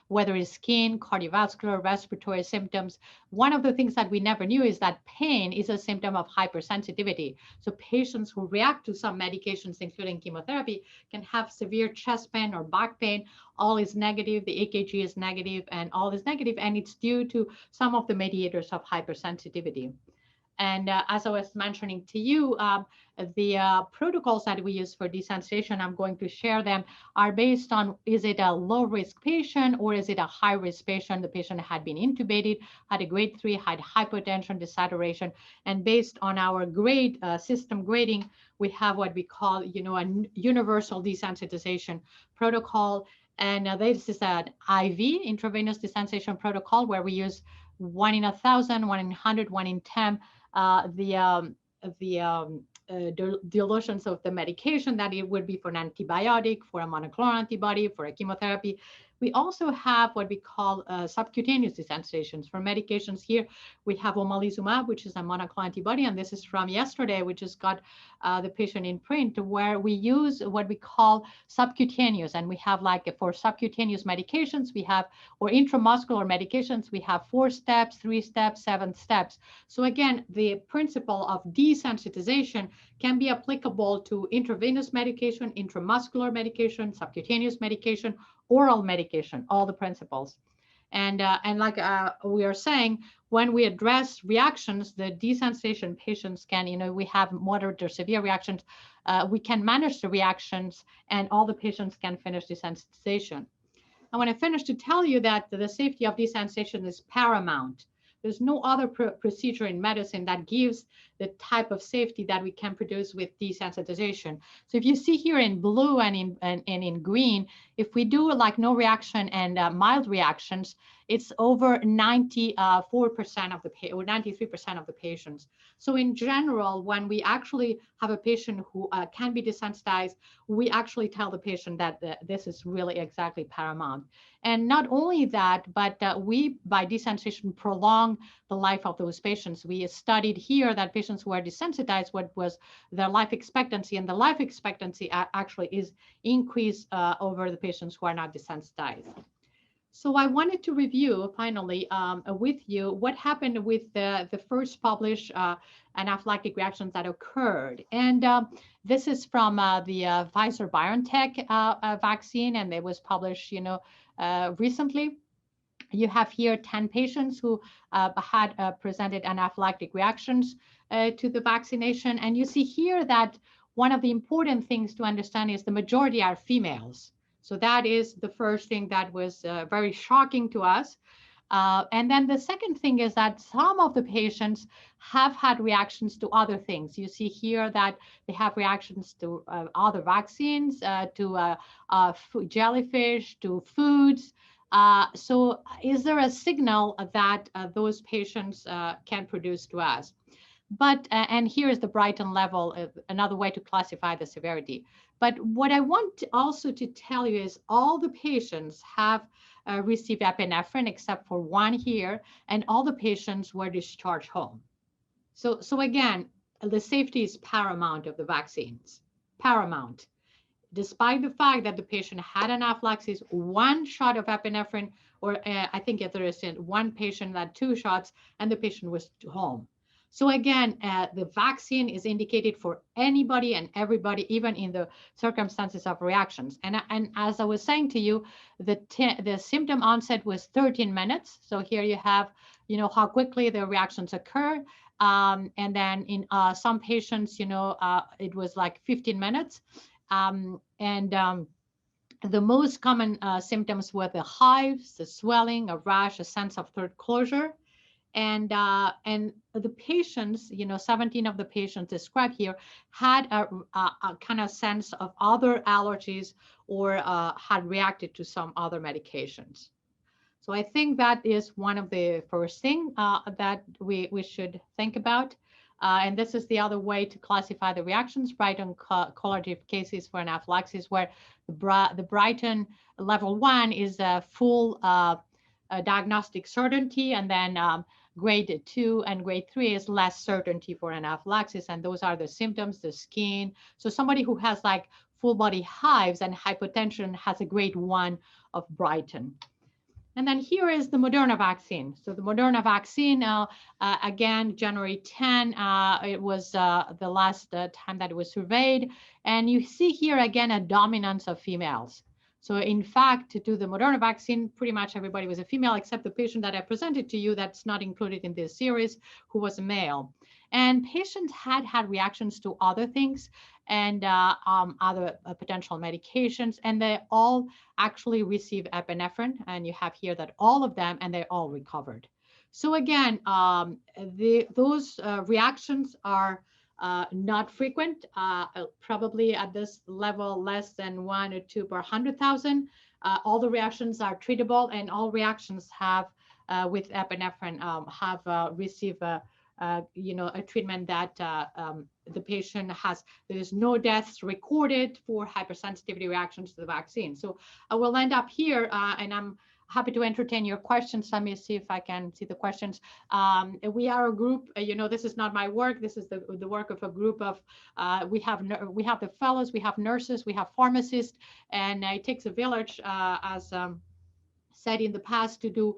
whether it's skin, cardiovascular, respiratory symptoms. One of the things that we never knew is that pain is a symptom of hypersensitivity. So patients who react to some medications, including chemotherapy, can have severe chest pain or back pain. All is negative, the EKG is negative, and all is negative, and it's due to some of the mediators of hypersensitivity. And as I was mentioning to you, the protocols that we use for desensitization, I'm going to share them, are based on, is it a low-risk patient or is it a high-risk patient? The patient had been intubated, had a grade 3, had hypotension, desaturation, and based on our grade system grading, we have what we call, a universal desensitization protocol. And this is an IV, intravenous desensitization protocol, where we use 1 in 1,000, 1 in 100, 1 in 10, dilutions of the medication that it would be for an antibiotic, for a monoclonal antibody, for a chemotherapy. We also have what we call subcutaneous desensitizations for medications. Here we have omalizumab, which is a monoclonal antibody, and this is from yesterday. We just got the patient in print, where we use what we call subcutaneous, and we have, like, for subcutaneous medications, we have, or intramuscular medications, we have 4 steps, 3 steps, 7 steps. So again, the principle of desensitization can be applicable to intravenous medication, intramuscular medication, subcutaneous medication, oral medication, all the principles. And like we are saying, when we address reactions, the desensitization patients can, we have moderate or severe reactions. We can manage the reactions, and all the patients can finish desensitization. I want to finish to tell you that the safety of desensitization is paramount. There's no other procedure in medicine that gives the type of safety that we can produce with desensitization. So if you see here in blue and in green, if we do like no reaction and mild reactions, it's over 94% of the or 93% of the patients. So in general, when we actually have a patient who can be desensitized, we actually tell the patient that this is really exactly paramount. And not only that, but we, by desensitization, prolong the life of those patients. We studied here that patients who are desensitized, what was their life expectancy, and the life expectancy actually is increased over the patients who are not desensitized. So I wanted to review finally with you what happened with the first published anaphylactic reactions that occurred. And this is from the Pfizer-BioNTech vaccine, and it was published, recently. You have here 10 patients who had presented anaphylactic reactions to the vaccination. And you see here that one of the important things to understand is the majority are females. So that is the first thing that was very shocking to us. And then the second thing is that some of the patients have had reactions to other things. You see here that they have reactions to other vaccines, to jellyfish, to foods. So is there a signal that those patients can produce to us? But, and here is the Brighton level, another way to classify the severity. But what I want also to tell you is all the patients have received epinephrine except for one here, and all the patients were discharged home. So again, the safety is paramount of the vaccines, paramount. Despite the fact that the patient had anaphylaxis, one shot of epinephrine, or I think there is one patient that 2 shots, and the patient was home. So again, the vaccine is indicated for anybody and everybody, even in the circumstances of reactions. And as I was saying to you, the symptom onset was 13 minutes. So here you have, you know, how quickly the reactions occur. And then in some patients, you know, it was like 15 minutes. The most common symptoms were the hives, the swelling, a rash, a sense of throat closure. And the patients, you know, 17 of the patients described here had a kind of sense of other allergies or had reacted to some other medications. So I think that is one of the first thing that we should think about. And this is the other way to classify the reactions, Brighton collaborative cases for anaphylaxis, where the Brighton level 1 is a full diagnostic certainty, and then grade 2 and grade 3 is less certainty for anaphylaxis, and those are the symptoms, the skin. So somebody who has like full body hives and hypotension has a grade 1 of Brighton. And then here is the Moderna vaccine. So the Moderna vaccine, again, January 10, it was the last time that it was surveyed. And you see here again a dominance of females. So in fact, to do the Moderna vaccine, pretty much everybody was a female, except the patient that I presented to you that's not included in this series, who was a male. And patients had reactions to other things and other potential medications, and they all actually receive epinephrine. And you have here that all of them, and they all recovered. So again, those reactions are not frequent, probably at this level less than 1 or 2 per 100,000. All the reactions are treatable, and all reactions have with epinephrine have received you know, a treatment that the patient has. There is no deaths recorded for hypersensitivity reactions to the vaccine. So I will end up here, and I'm happy to entertain your questions. Let me see if I can see the questions. We are a group, you know, this is not my work. This is the work of a group of, we have the fellows, we have nurses, we have pharmacists, and it takes a village, as said in the past, to do,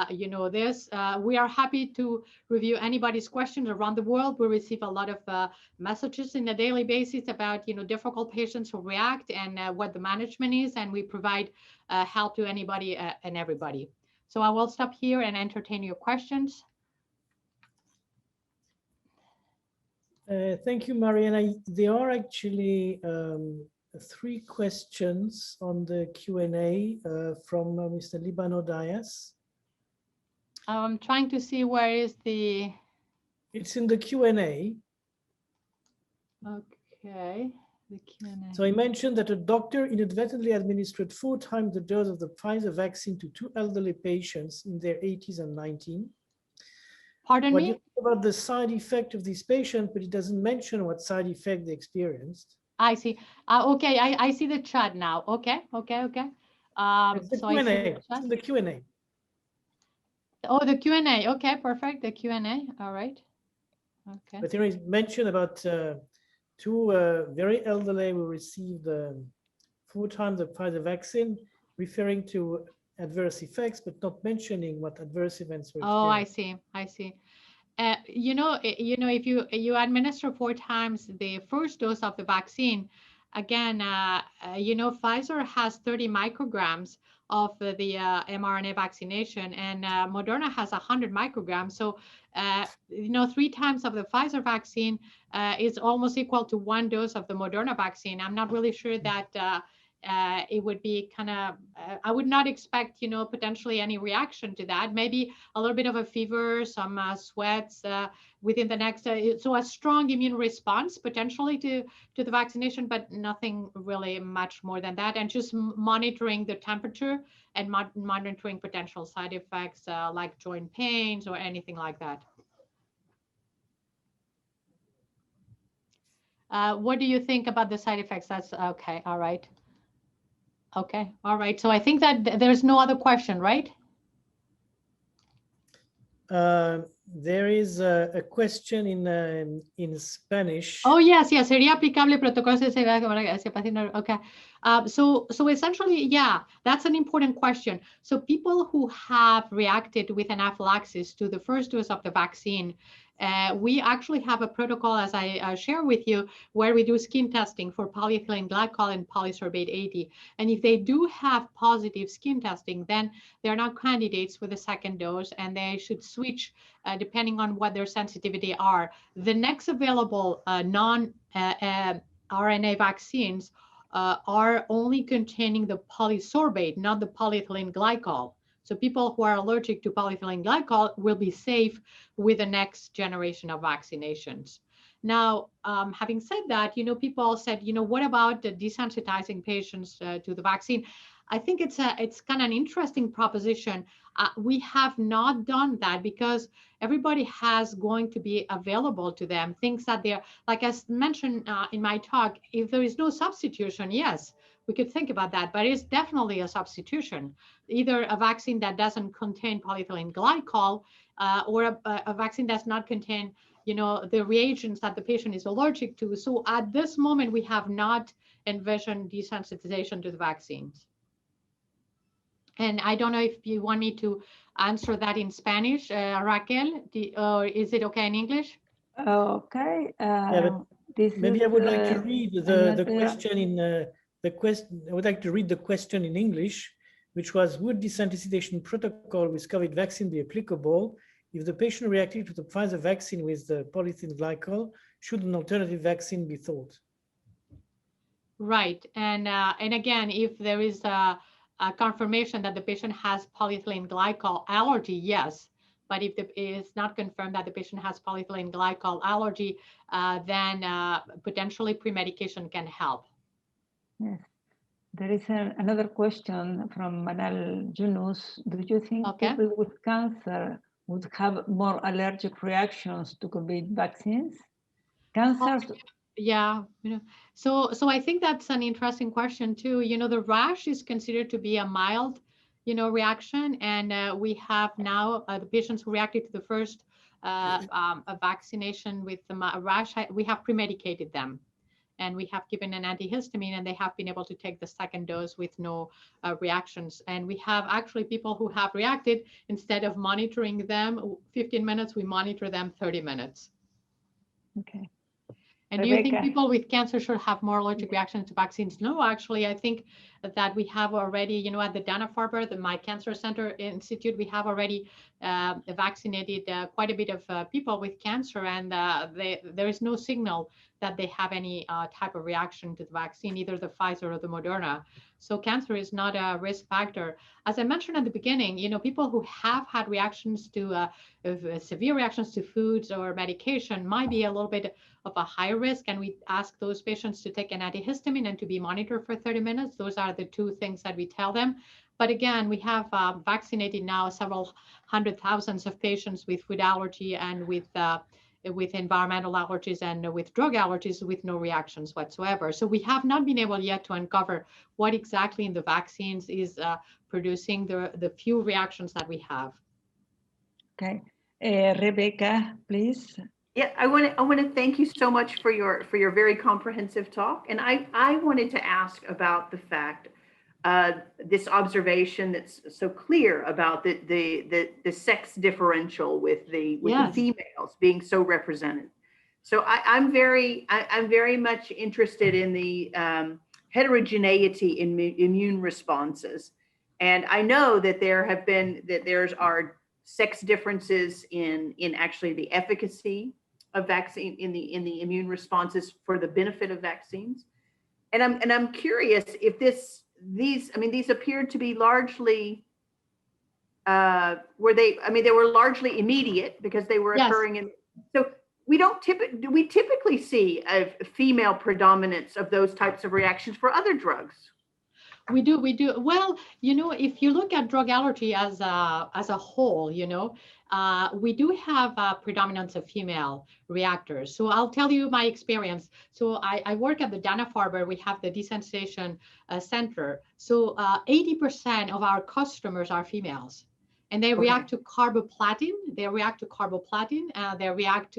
you know, this. We are happy to review anybody's questions around the world. We receive a lot of messages on a daily basis about, you know, difficult patients who react and what the management is, and we provide help to anybody and everybody. So I will stop here and entertain your questions. Thank you, Mariana. There are actually 3 questions on the Q&A from Mr. Libano Dias. I'm trying to see where is the... It's in the Q&A. Okay, the Q&A. So I mentioned that a doctor inadvertently administered 4 times the dose of the Pfizer vaccine to 2 elderly patients in their 80s and 90s. Pardon What me? do you think about the side effect of these patients, but he doesn't mention what side effect they experienced. I see. Okay, I see the chat now. Okay. It's the So Q&A. I see the It's chat. in the Q&A. Oh, the Q&A. Okay, perfect. The Q&A. All right. Okay. But there is mention about 2 very elderly who received 4 times the Pfizer vaccine, referring to adverse effects, but not mentioning what adverse events were Oh, experienced. I see. You know, if you administer 4 times the first dose of the vaccine, again, you know, Pfizer has 30 micrograms of the mRNA vaccination, and Moderna has 100 micrograms. So, you know, 3 times of the Pfizer vaccine is almost equal to 1 dose of the Moderna vaccine. I'm not really sure that it would be kind of, I would not expect, you know, potentially any reaction to that. Maybe a little bit of a fever, some sweats within the next, so a strong immune response potentially to the vaccination, but nothing really much more than that. And just monitoring the temperature and monitoring potential side effects like joint pains or anything like that. What do you think about the side effects? That's okay. All right. Okay. All right. So I think that there's no other question, right? There is a question in Spanish. Oh, yes, yes. Sería aplicable protocolos de seguridad. Okay. So essentially, yeah, that's an important question. So people who have reacted with anaphylaxis to the first dose of the vaccine, we actually have a protocol, as I share with you, where we do skin testing for polyethylene glycol and polysorbate 80. And if they do have positive skin testing, then they're not candidates for the second dose, and they should switch depending on what their sensitivity are. The next available non-RNA vaccines are only containing the polysorbate, not the polyethylene glycol. So people who are allergic to polyethylene glycol will be safe with the next generation of vaccinations. Now, having said that, you know, people said, you know, what about the desensitizing patients to the vaccine? I think it's kind of an interesting proposition. We have not done that because everybody has going to be available to them things that they're, like I mentioned in my talk, if there is no substitution, yes, we could think about that, but it's definitely a substitution, either a vaccine that doesn't contain polyethylene glycol or a vaccine does not contain, you know, the reagents that the patient is allergic to. So at this moment, we have not envisioned desensitization to the vaccines. And I don't know if you want me to answer that in Spanish, Raquel, or is it okay in English? Okay. This maybe I would like to read the question in I would like to read the question in English, which was, would desensitization protocol with COVID vaccine be applicable if the patient reacted to the Pfizer vaccine with the polyethylene glycol? Should an alternative vaccine be thought? Right, and again, if there is a confirmation that the patient has polyethylene glycol allergy, yes. But if it is not confirmed that the patient has polyethylene glycol allergy, then potentially pre-medication can help. Yes. There is another question from Manal Yunus. Do you think people with cancer would have more allergic reactions to COVID vaccines? Cancers. Yeah, you know, so I think that's an interesting question too. You know, the rash is considered to be a mild, you know, reaction, and we have now the patients who reacted to the first vaccination with the rash, we have pre-medicated them, and we have given an antihistamine, and they have been able to take the second dose with no reactions. And we have actually people who have reacted, instead of monitoring them 15 minutes, we monitor them 30 minutes. Okay. And do you think people with cancer should have more allergic reactions to vaccines? No, actually, I think that we have already, you know, at the Dana-Farber, my Cancer Center Institute, we have already vaccinated quite a bit of people with cancer, and there is no signal that they have any type of reaction to the vaccine, either the Pfizer or the Moderna. So cancer is not a risk factor. As I mentioned at the beginning, you know, people who have had reactions to severe reactions to foods or medication might be a little bit of a high risk, and we ask those patients to take an antihistamine and to be monitored for 30 minutes. Those are the two things that we tell them. But again, we have vaccinated now several hundred thousands of patients with food allergy and with environmental allergies and with drug allergies with no reactions whatsoever. So we have not been able yet to uncover what exactly in the vaccines is producing the few reactions that we have. Okay, Rebecca, please. Yeah, I want to thank you so much for your very comprehensive talk. And I wanted to ask about the fact this observation that's so clear about the sex differential with the females being so represented. So I'm very much interested in the heterogeneity in immune responses. And I know that there are sex differences in actually the efficacy of vaccine in the immune responses for the benefit of vaccines. And I'm curious if these appeared to be largely they were largely immediate because they were occurring in, so do we typically see a female predominance of those types of reactions for other drugs? We do. Well, if you look at drug allergy as a whole, we do have a predominance of female reactors. So I'll tell you my experience. So I work at the Dana-Farber. We have the desensitization center. So 80% of our customers are females. And they react to carboplatin, they react to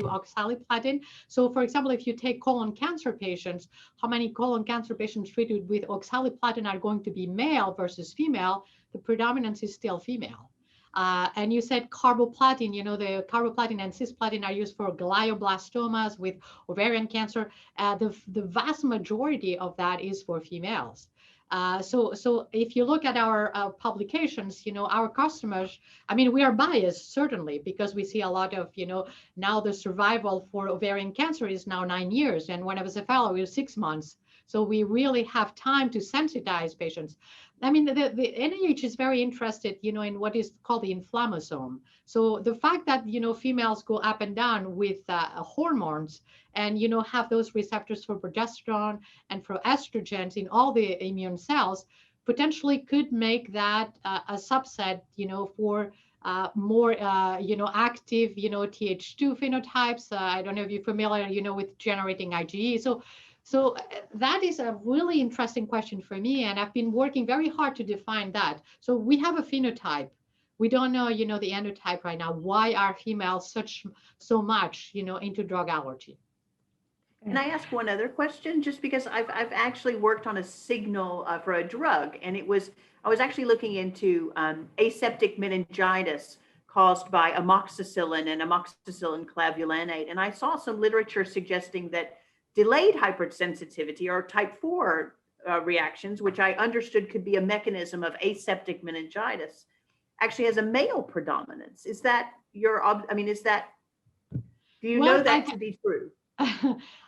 oxaliplatin. So for example, if you take colon cancer patients, how many colon cancer patients treated with oxaliplatin are going to be male versus female? The predominance is still female. And you said carboplatin, the carboplatin and cisplatin are used for glioblastomas with ovarian cancer. The vast majority of that is for females. So if you look at our publications, our customers, we are biased certainly because we see a lot of, now the survival for ovarian cancer is now 9 years. And when I was a fellow, it was 6 months. So we really have time to sensitize patients. The NIH is very interested, in what is called the inflammasome. So the fact that, females go up and down with hormones and, have those receptors for progesterone and for estrogens in all the immune cells potentially could make that a subset, for more, active, Th2 phenotypes. I don't know if you're familiar, with generating IgE. So that is a really interesting question for me, and I've been working very hard to define that. So we have a phenotype. We don't know, the endotype right now. Why are females so much, into drug allergy? Can I ask one other question? Just because I've actually worked on a signal for a drug, and I was actually looking into aseptic meningitis caused by amoxicillin and amoxicillin clavulanate, and I saw some literature suggesting that delayed hypersensitivity or type 4 reactions, which I understood could be a mechanism of aseptic meningitis, actually has a male predominance. Is that do you know that to be true?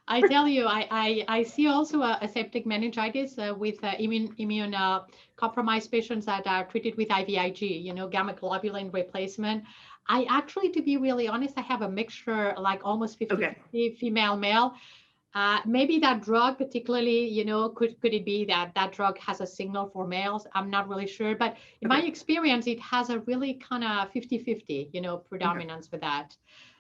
I tell you, I see also aseptic meningitis with immune compromised patients that are treated with IVIG, gamma globulin replacement. I actually, to be really honest, I have a mixture, like almost 50-50 female, male. Maybe that drug particularly, could it be that drug has a signal for males? I'm not really sure, but in my experience, it has a really kind of 50-50, predominance for that.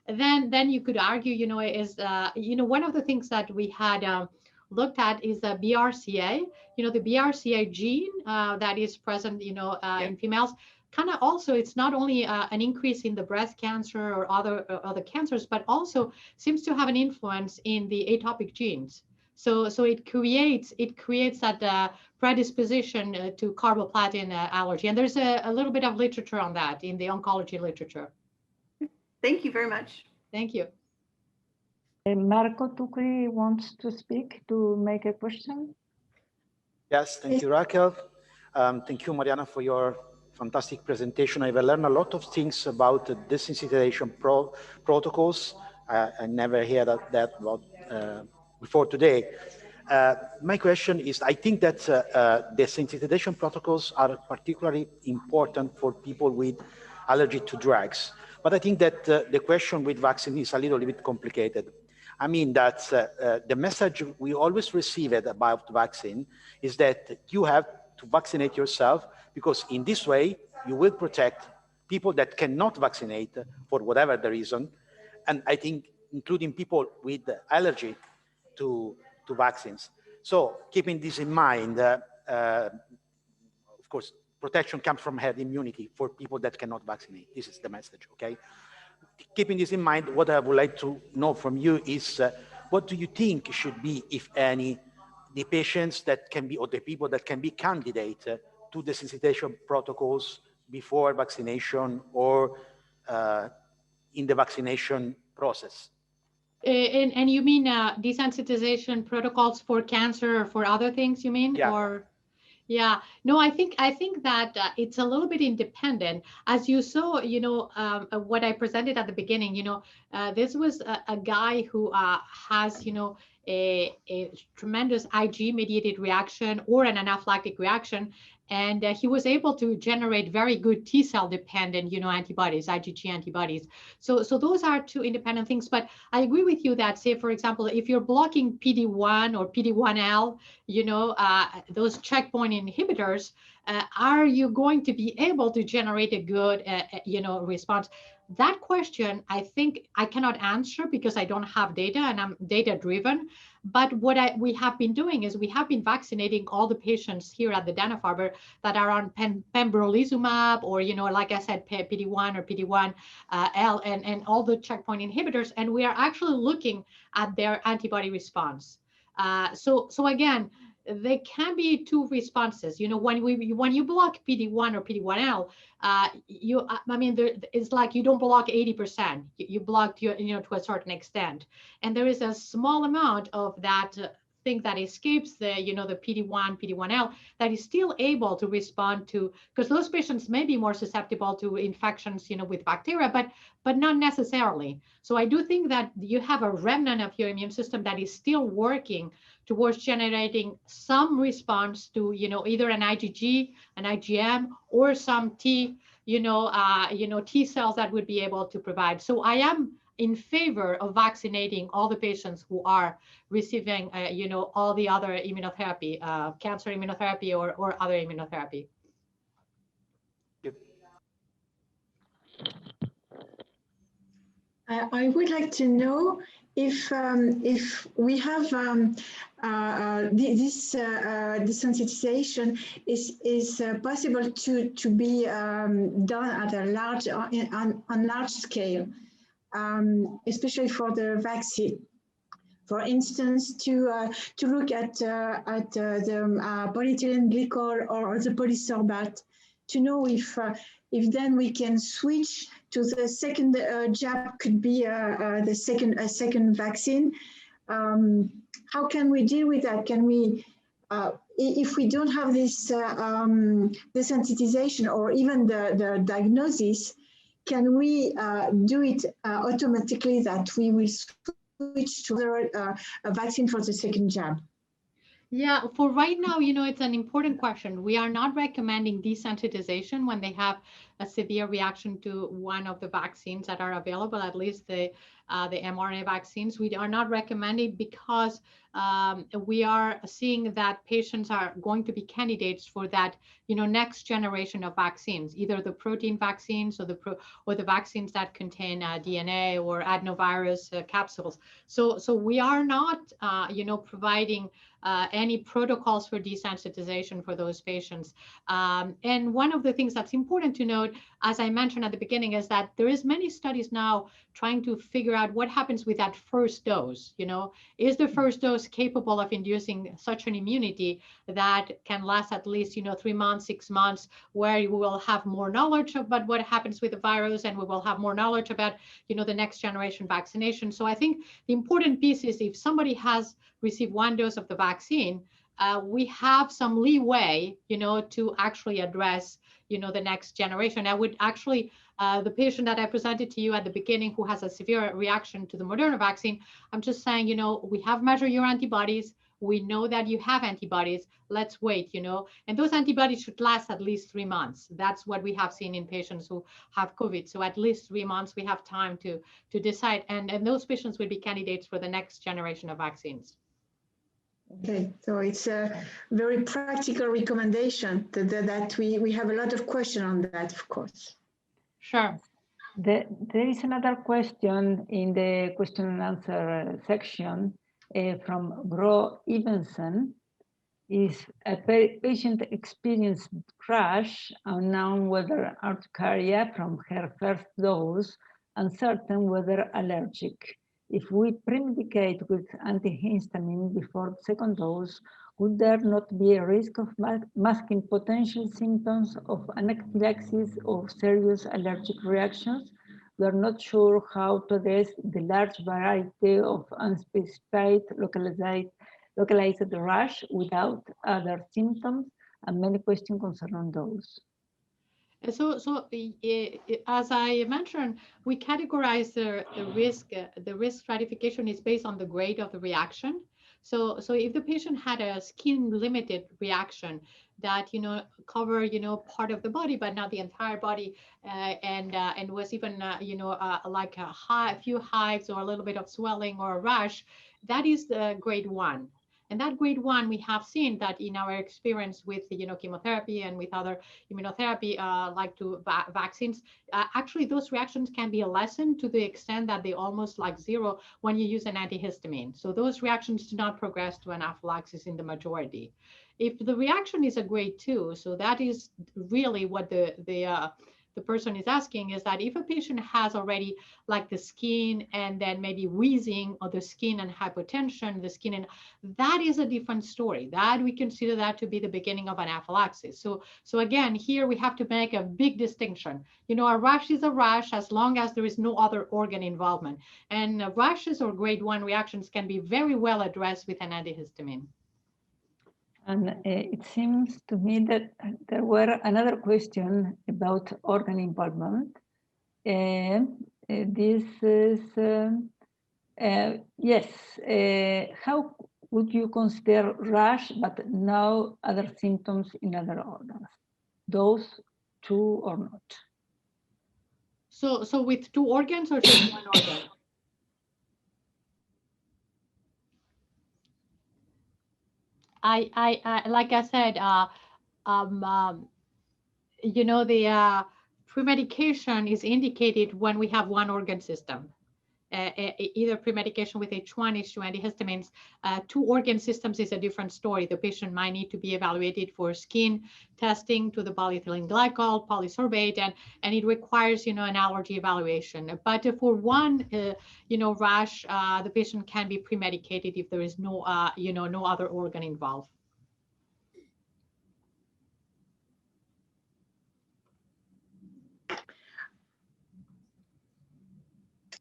Then you could argue, is, one of the things that we had looked at is the BRCA, the BRCA gene that is present, in females. Kind of also, it's not only an increase in the breast cancer or other cancers, but also seems to have an influence in the atopic genes. So it creates that predisposition to carboplatin allergy. And there's a little bit of literature on that in the oncology literature. Thank you very much. Thank you. Marco Tucri wants to speak, to make a question. Yes, thank you, Raquel. Thank you, Mariana, for your fantastic presentation. I've learned a lot of things about the desensitization protocols. I never heard that about before today. My question is, I think that desensitization protocols are particularly important for people with allergy to drugs. But I think that the question with vaccine is a little bit complicated. I mean that the message we always receive about vaccine is that you have to vaccinate yourself, because in this way you will protect people that cannot vaccinate for whatever the reason. And I think including people with allergy to vaccines. So keeping this in mind, of course, protection comes from herd immunity for people that cannot vaccinate. This is the message, okay? Keeping this in mind, what I would like to know from you is, what do you think should be, if any, the patients that can be, or the people that can be candidate to desensitization protocols before vaccination or in the vaccination process? And you mean desensitization protocols for cancer or for other things, you mean? Yeah. Or yeah, no, I think that it's a little bit independent. As you saw, what I presented at the beginning, this was a guy who has, a tremendous Ig mediated reaction or an anaphylactic reaction. And he was able to generate very good T cell dependent, antibodies, IgG antibodies. So those are two independent things. But I agree with you that, say, for example, if you're blocking PD-1 or PD-1L, those checkpoint inhibitors, are you going to be able to generate a good, response? That question, I think I cannot answer because I don't have data and I'm data driven. But what we have been doing is we have been vaccinating all the patients here at the Dana-Farber that are on pembrolizumab or, like I said, PD-1 or PD-1L and all the checkpoint inhibitors. And we are actually looking at their antibody response. So again, there can be two responses. When you block PD-1 or PD-1L, it's like you don't block 80%. You block to a certain extent, and there is a small amount of that thing that escapes the PD-1, PD-1L that is still able to respond to, because those patients may be more susceptible to infections, with bacteria, but not necessarily. So I do think that you have a remnant of your immune system that is still working towards generating some response to, either an IgG, an IgM, or some T cells that would be able to provide. So I am in favor of vaccinating all the patients who are receiving, all the other immunotherapy, cancer immunotherapy or other immunotherapy. I would like to know if we have this desensitization is possible to be done at a large scale, especially for the vaccine. For instance, to look at the polyethylene glycol or the polysorbate, to know if then we can switch to the second jab, could be a second vaccine. How can we deal with that? Can we, if we don't have this desensitization or even the diagnosis, can we do it automatically that we will switch to a vaccine for the second jab? Yeah, for right now, it's an important question. We are not recommending desensitization when they have a severe reaction to one of the vaccines that are available, at least the mRNA vaccines. We are not recommending because we are seeing that patients are going to be candidates for that, next generation of vaccines, either the protein vaccines or the vaccines that contain DNA or adenovirus capsules. So we are not, providing any protocols for desensitization for those patients. And one of the things that's important to note, as I mentioned at the beginning, is that there is many studies now trying to figure out what happens with that first dose. Is the first dose capable of inducing such an immunity that can last at least, 3 months, 6 months, where we will have more knowledge about what happens with the virus, and we will have more knowledge about, the next generation vaccination. So I think the important piece is if somebody has received 1 dose of the vaccine, we have some leeway, to actually address, the next generation. I would actually, the patient that I presented to you at the beginning who has a severe reaction to the Moderna vaccine, I'm just saying, we have measured your antibodies. We know that you have antibodies. Let's wait, and those antibodies should last at least 3 months. That's what we have seen in patients who have COVID. So at least 3 months, we have time to decide. And those patients will be candidates for the next generation of vaccines. Okay, so it's a very practical recommendation that we have a lot of questions on that, of course. Sure. There is another question in the question and answer section from Gro Evenson. Is a patient experienced rash unknown whether urticaria from her first dose, uncertain whether allergic? If we premedicate with antihistamine before second dose, would there not be a risk of masking potential symptoms of anaphylaxis or serious allergic reactions? we are not sure how to address the large variety of unspecified localized rash without other symptoms, and many questions concern those. As I mentioned, we categorize the risk. The risk stratification is based on the grade of the reaction. So if the patient had a skin limited reaction that cover part of the body but not the entire body, and was even like a few hives or a little bit of swelling or a rash, that is the grade 1. And that grade 1, we have seen that in our experience with chemotherapy and with other immunotherapy vaccines, actually those reactions can be lessened to the extent that they almost like zero when you use an antihistamine. So those reactions do not progress to anaphylaxis in the majority. If the reaction is a grade 2, so that is really what the person is asking, is that if a patient has already like the skin and then maybe wheezing, or the skin and hypotension, the skin, and that is a different story. That we consider that to be the beginning of anaphylaxis. So again, here we have to make a big distinction. A rash is a rash as long as there is no other organ involvement. And rashes or grade 1 reactions can be very well addressed with an antihistamine. And it seems to me that there were another question about organ involvement. This is, yes, how would you consider rash but no other symptoms in other organs? Those two or not? So with 2 organs or just 1 organ? I like I said, the premedication is indicated when we have 1 organ system, either premedication with H1, H2 antihistamines. 2 organ systems is a different story. The patient might need to be evaluated for skin testing to the polyethylene glycol, polysorbate, and it requires, an allergy evaluation. But for 1, rash, the patient can be premedicated if there is no, no other organ involved.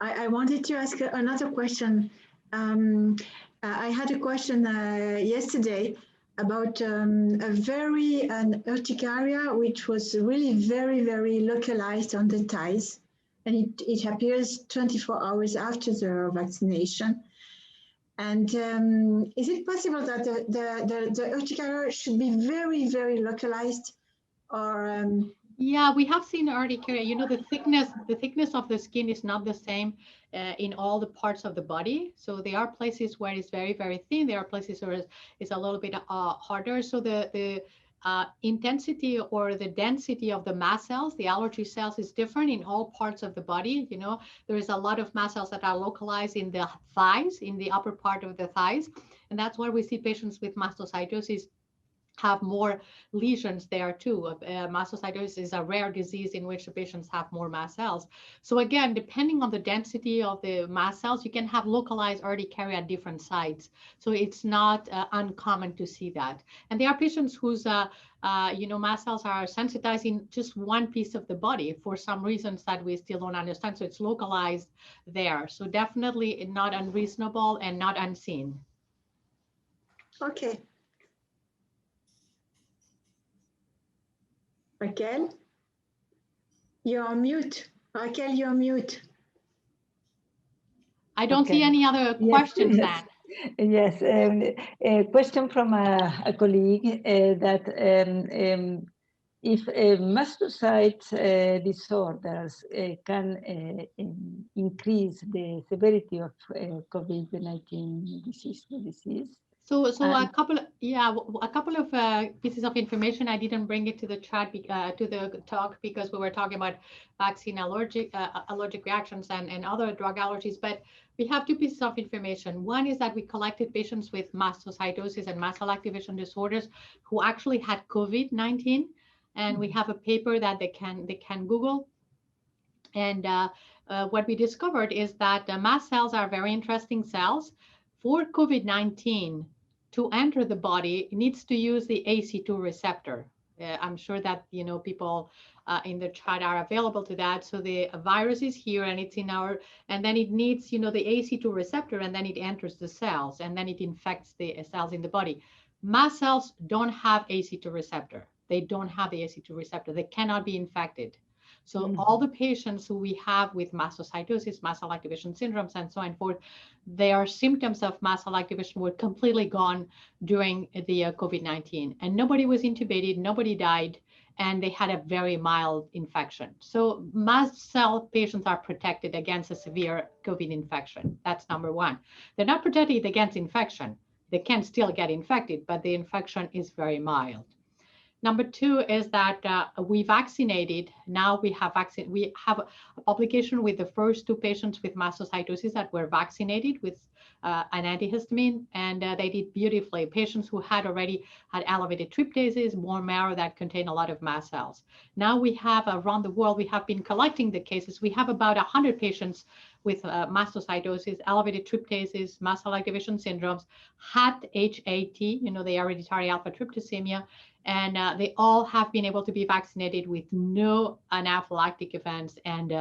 I wanted to ask another question. I had a question yesterday about an urticaria which was really very, very localized on the thighs, and it appears 24 hours after the vaccination. And is it possible that the urticaria should be very, very localized, or? Yeah, we have seen urticaria. The thickness of the skin is not the same in all the parts of the body. So there are places where it's very, very thin. There are places where it's a little bit harder. So the intensity or the density of the mast cells, the allergy cells, is different in all parts of the body. There is a lot of mast cells that are localized in the thighs, in the upper part of the thighs. And that's why we see patients with mastocytosis have more lesions there too. Mastocytosis is a rare disease in which the patients have more mast cells. So again, depending on the density of the mast cells, you can have localized urticaria at different sites. So it's not uncommon to see that. And there are patients whose mast cells are sensitized in just one piece of the body for some reasons that we still don't understand. So it's localized there. So definitely not unreasonable and not unseen. Okay. Raquel, you're on mute. Raquel, you're on mute. I don't see any other questions then. Yes, a question from a colleague that if mastocyte disorders can increase the severity of COVID-19 disease. So a couple of pieces of information. I didn't bring it to the chat to the talk because we were talking about vaccine allergic reactions and other drug allergies. But we have 2 pieces of information. One is that we collected patients with mastocytosis and mast cell activation disorders who actually had COVID-19, and we have a paper that they can Google. And what we discovered is that mast cells are very interesting cells. For COVID-19 to enter the body, it needs to use the ACE2 receptor. I'm sure that, you know, people in the chat are available to that. So the virus is here and it's in our, and then it needs, you know, the ACE2 receptor, and then it enters the cells and then it infects the cells in the body. Mast cells don't have ACE2 receptor. They don't have the ACE2 receptor. They cannot be infected. So all the patients who we have with mastocytosis, mast cell activation syndromes, and so on and forth, their symptoms of mast cell activation were completely gone during the COVID-19. And nobody was intubated, nobody died, and they had a very mild infection. So mast cell patients are protected against a severe COVID infection. That's number one. They're not protected against infection. They can still get infected, but the infection is very mild. Number two is that we vaccinated. Now we have a publication with the first 2 patients with mastocytosis that were vaccinated with an antihistamine, and they did beautifully. Patients who had already had elevated tryptases, bone marrow that contain a lot of mast cells. Now we have around the world, we have been collecting the cases. We have about 100 patients with mastocytosis, elevated tryptases, mast cell activation syndromes, HAT, you know, the hereditary alpha tryptosemia, and they all have been able to be vaccinated with no anaphylactic events and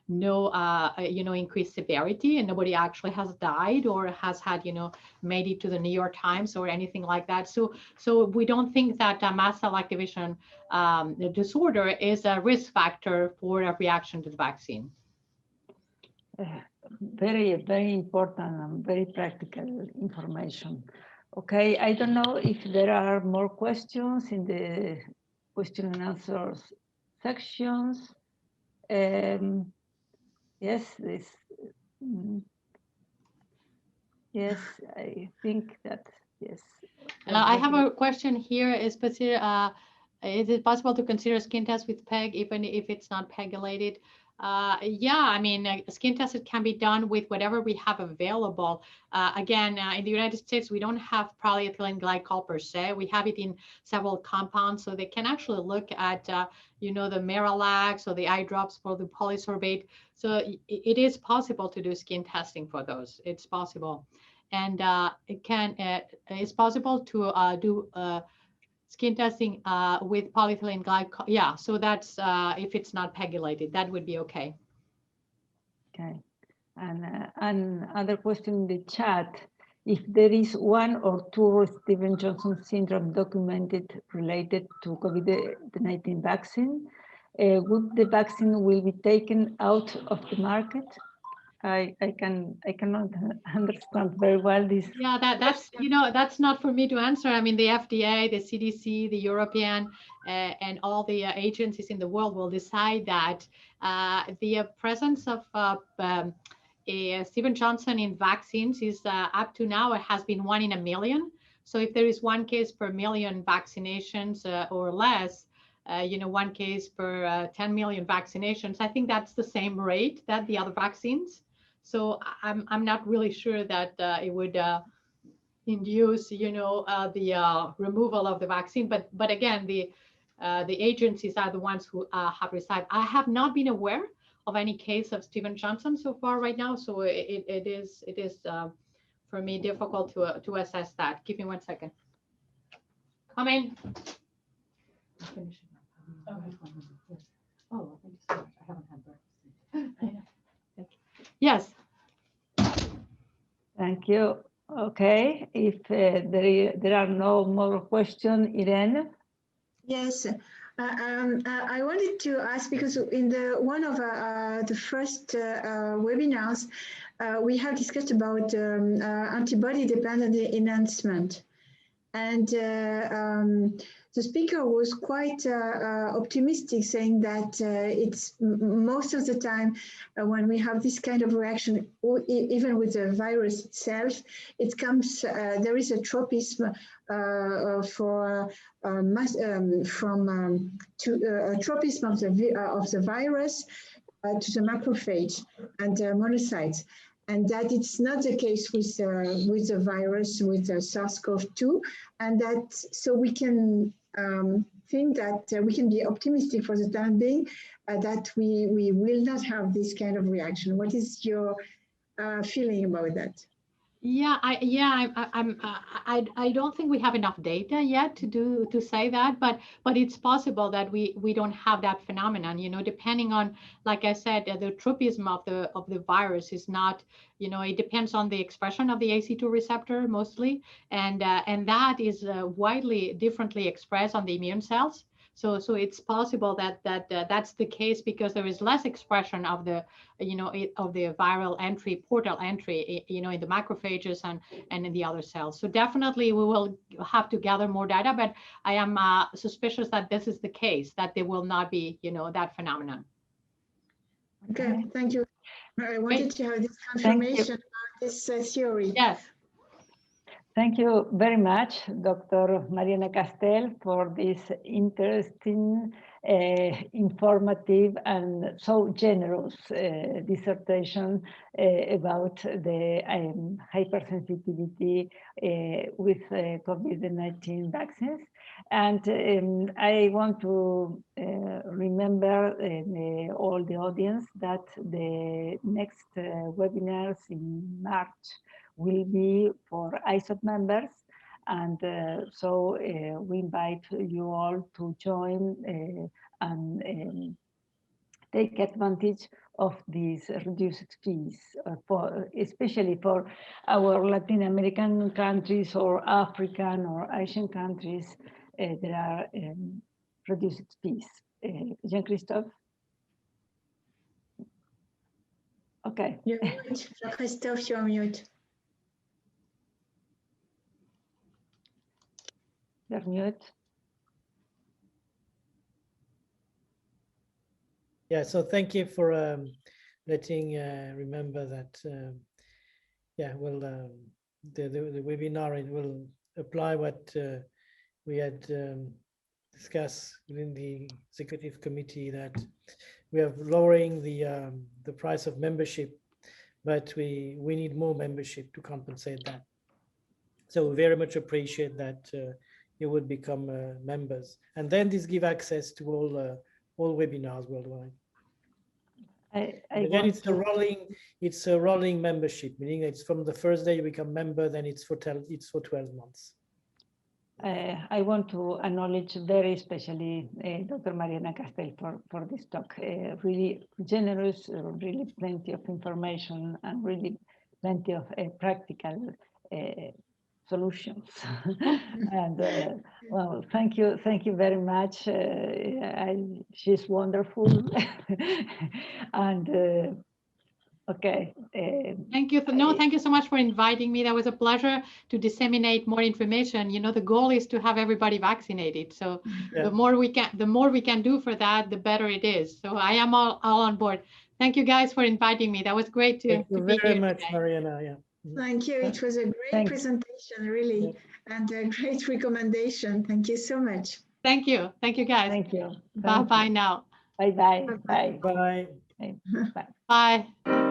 no, you know, increased severity, and nobody actually has died or has had, you know, made it to the New York Times or anything like that. So we don't think that mast cell activation disorder is a risk factor for a reaction to the vaccine. Very, very important and very practical information. Okay, I don't know if there are more questions in the question and answers sections. Yes, yes, I think that, yes. I have a question here. Is it possible to consider skin test with PEG even if it's not PEGylated? Yeah, I mean, skin test can be done with whatever we have available. Again, in the United States, we don't have polyethylene glycol per se. We have it in several compounds, so they can actually look at, you know, the Miralax or the eye drops for the polysorbate. So it is possible to do skin testing for those. It's possible, and it's possible to do skin testing with polyethylene glycol. Yeah, so that's if it's not PEGylated, that would be okay. Okay, and another question in the chat: if there is 1 or 2 Stevens-Johnson syndrome documented related to COVID-19 vaccine, would the vaccine will be taken out of the market? I cannot understand very well this. Yeah, that's, you know, that's not for me to answer. I mean, the FDA, the CDC, the European, and all the agencies in the world will decide that. The presence of Stevens-Johnson in vaccines is up to now, it has been 1 in a million. So if there is 1 case per million vaccinations or less, you know, 1 case per 10 million vaccinations, I think that's the same rate that the other vaccines. So I'm not really sure that it would induce, you know, the removal of the vaccine. But again, the agencies are the ones who have decided. I have not been aware of any case of Stevens-Johnson so far right now. So it is for me difficult to assess that. Give me 1 second. Come in. Oh, thank you so much. I haven't had breakfast. Yes. Thank you. Okay, if there are no more questions, Irene. Yes, I wanted to ask, because in one of the first webinars, we have discussed about antibody-dependent enhancement. And the speaker was quite optimistic, saying that it's most of the time when we have this kind of reaction, even with the virus itself, it comes, there is a tropism tropism of the virus to the macrophage and monocytes. And that it's not the case with the virus, with the SARS-CoV-2, and that so we can think that we can be optimistic for the time being that we will not have this kind of reaction. What is your feeling about that? Yeah, I don't think we have enough data yet to say that, but it's possible that we don't have that phenomenon. You know, depending on, like I said, the tropism of the virus is not. You know, it depends on the expression of the ACE2 receptor mostly, and that is widely differently expressed on the immune cells. So it's possible that that's the case because there is less expression of the of the viral entry, portal entry, in the macrophages and in the other cells. So definitely we will have to gather more data, but I am suspicious that this is the case, that there will not be, that phenomenon. Okay, thank you. I wanted to have this Thank you. confirmation about this theory. Yes. Thank you very much, Dr. Mariana Castel, for this interesting, informative, and so generous dissertation about the hypersensitivity with COVID-19 vaccines. And I want to remember all the audience that the next webinars in March will be for ISOP members. And so we invite you all to join and take advantage of these reduced fees, especially for our Latin American countries or African or Asian countries. There are reduced fees. Jean-Christophe? Okay. You're mute. Jean-Christophe, you're mute. You're mute. Yeah, so thank you for letting remember that. Yeah, well, the webinar, it will apply what we had discussed within the executive committee, that we are lowering the price of membership, but we need more membership to compensate that. So we very much appreciate that you would become members, and then this give access to all webinars worldwide. Again, it's a rolling membership, meaning it's from the first day you become member, then it's for 12 months. I want to acknowledge very especially Dr. Mariana Castel for this talk. Really generous, really plenty of information, and really plenty of practical solutions. And well, thank you very much. She's wonderful. And okay. Thank you. Thank you so much for inviting me. That was a pleasure to disseminate more information. You know, the goal is to have everybody vaccinated. So Yeah. the more we can do for that, the better it is. So I am all on board. Thank you guys for inviting me. That was great to Thank you be very here much, today. Mariana. Yeah. Thank you. It was a great Thanks. presentation, really, and a great recommendation. Thank you so much. Thank you. Thank you, guys. Thank you. Bye-bye now. Bye-bye. Bye-bye. Bye. Bye. Bye. Bye.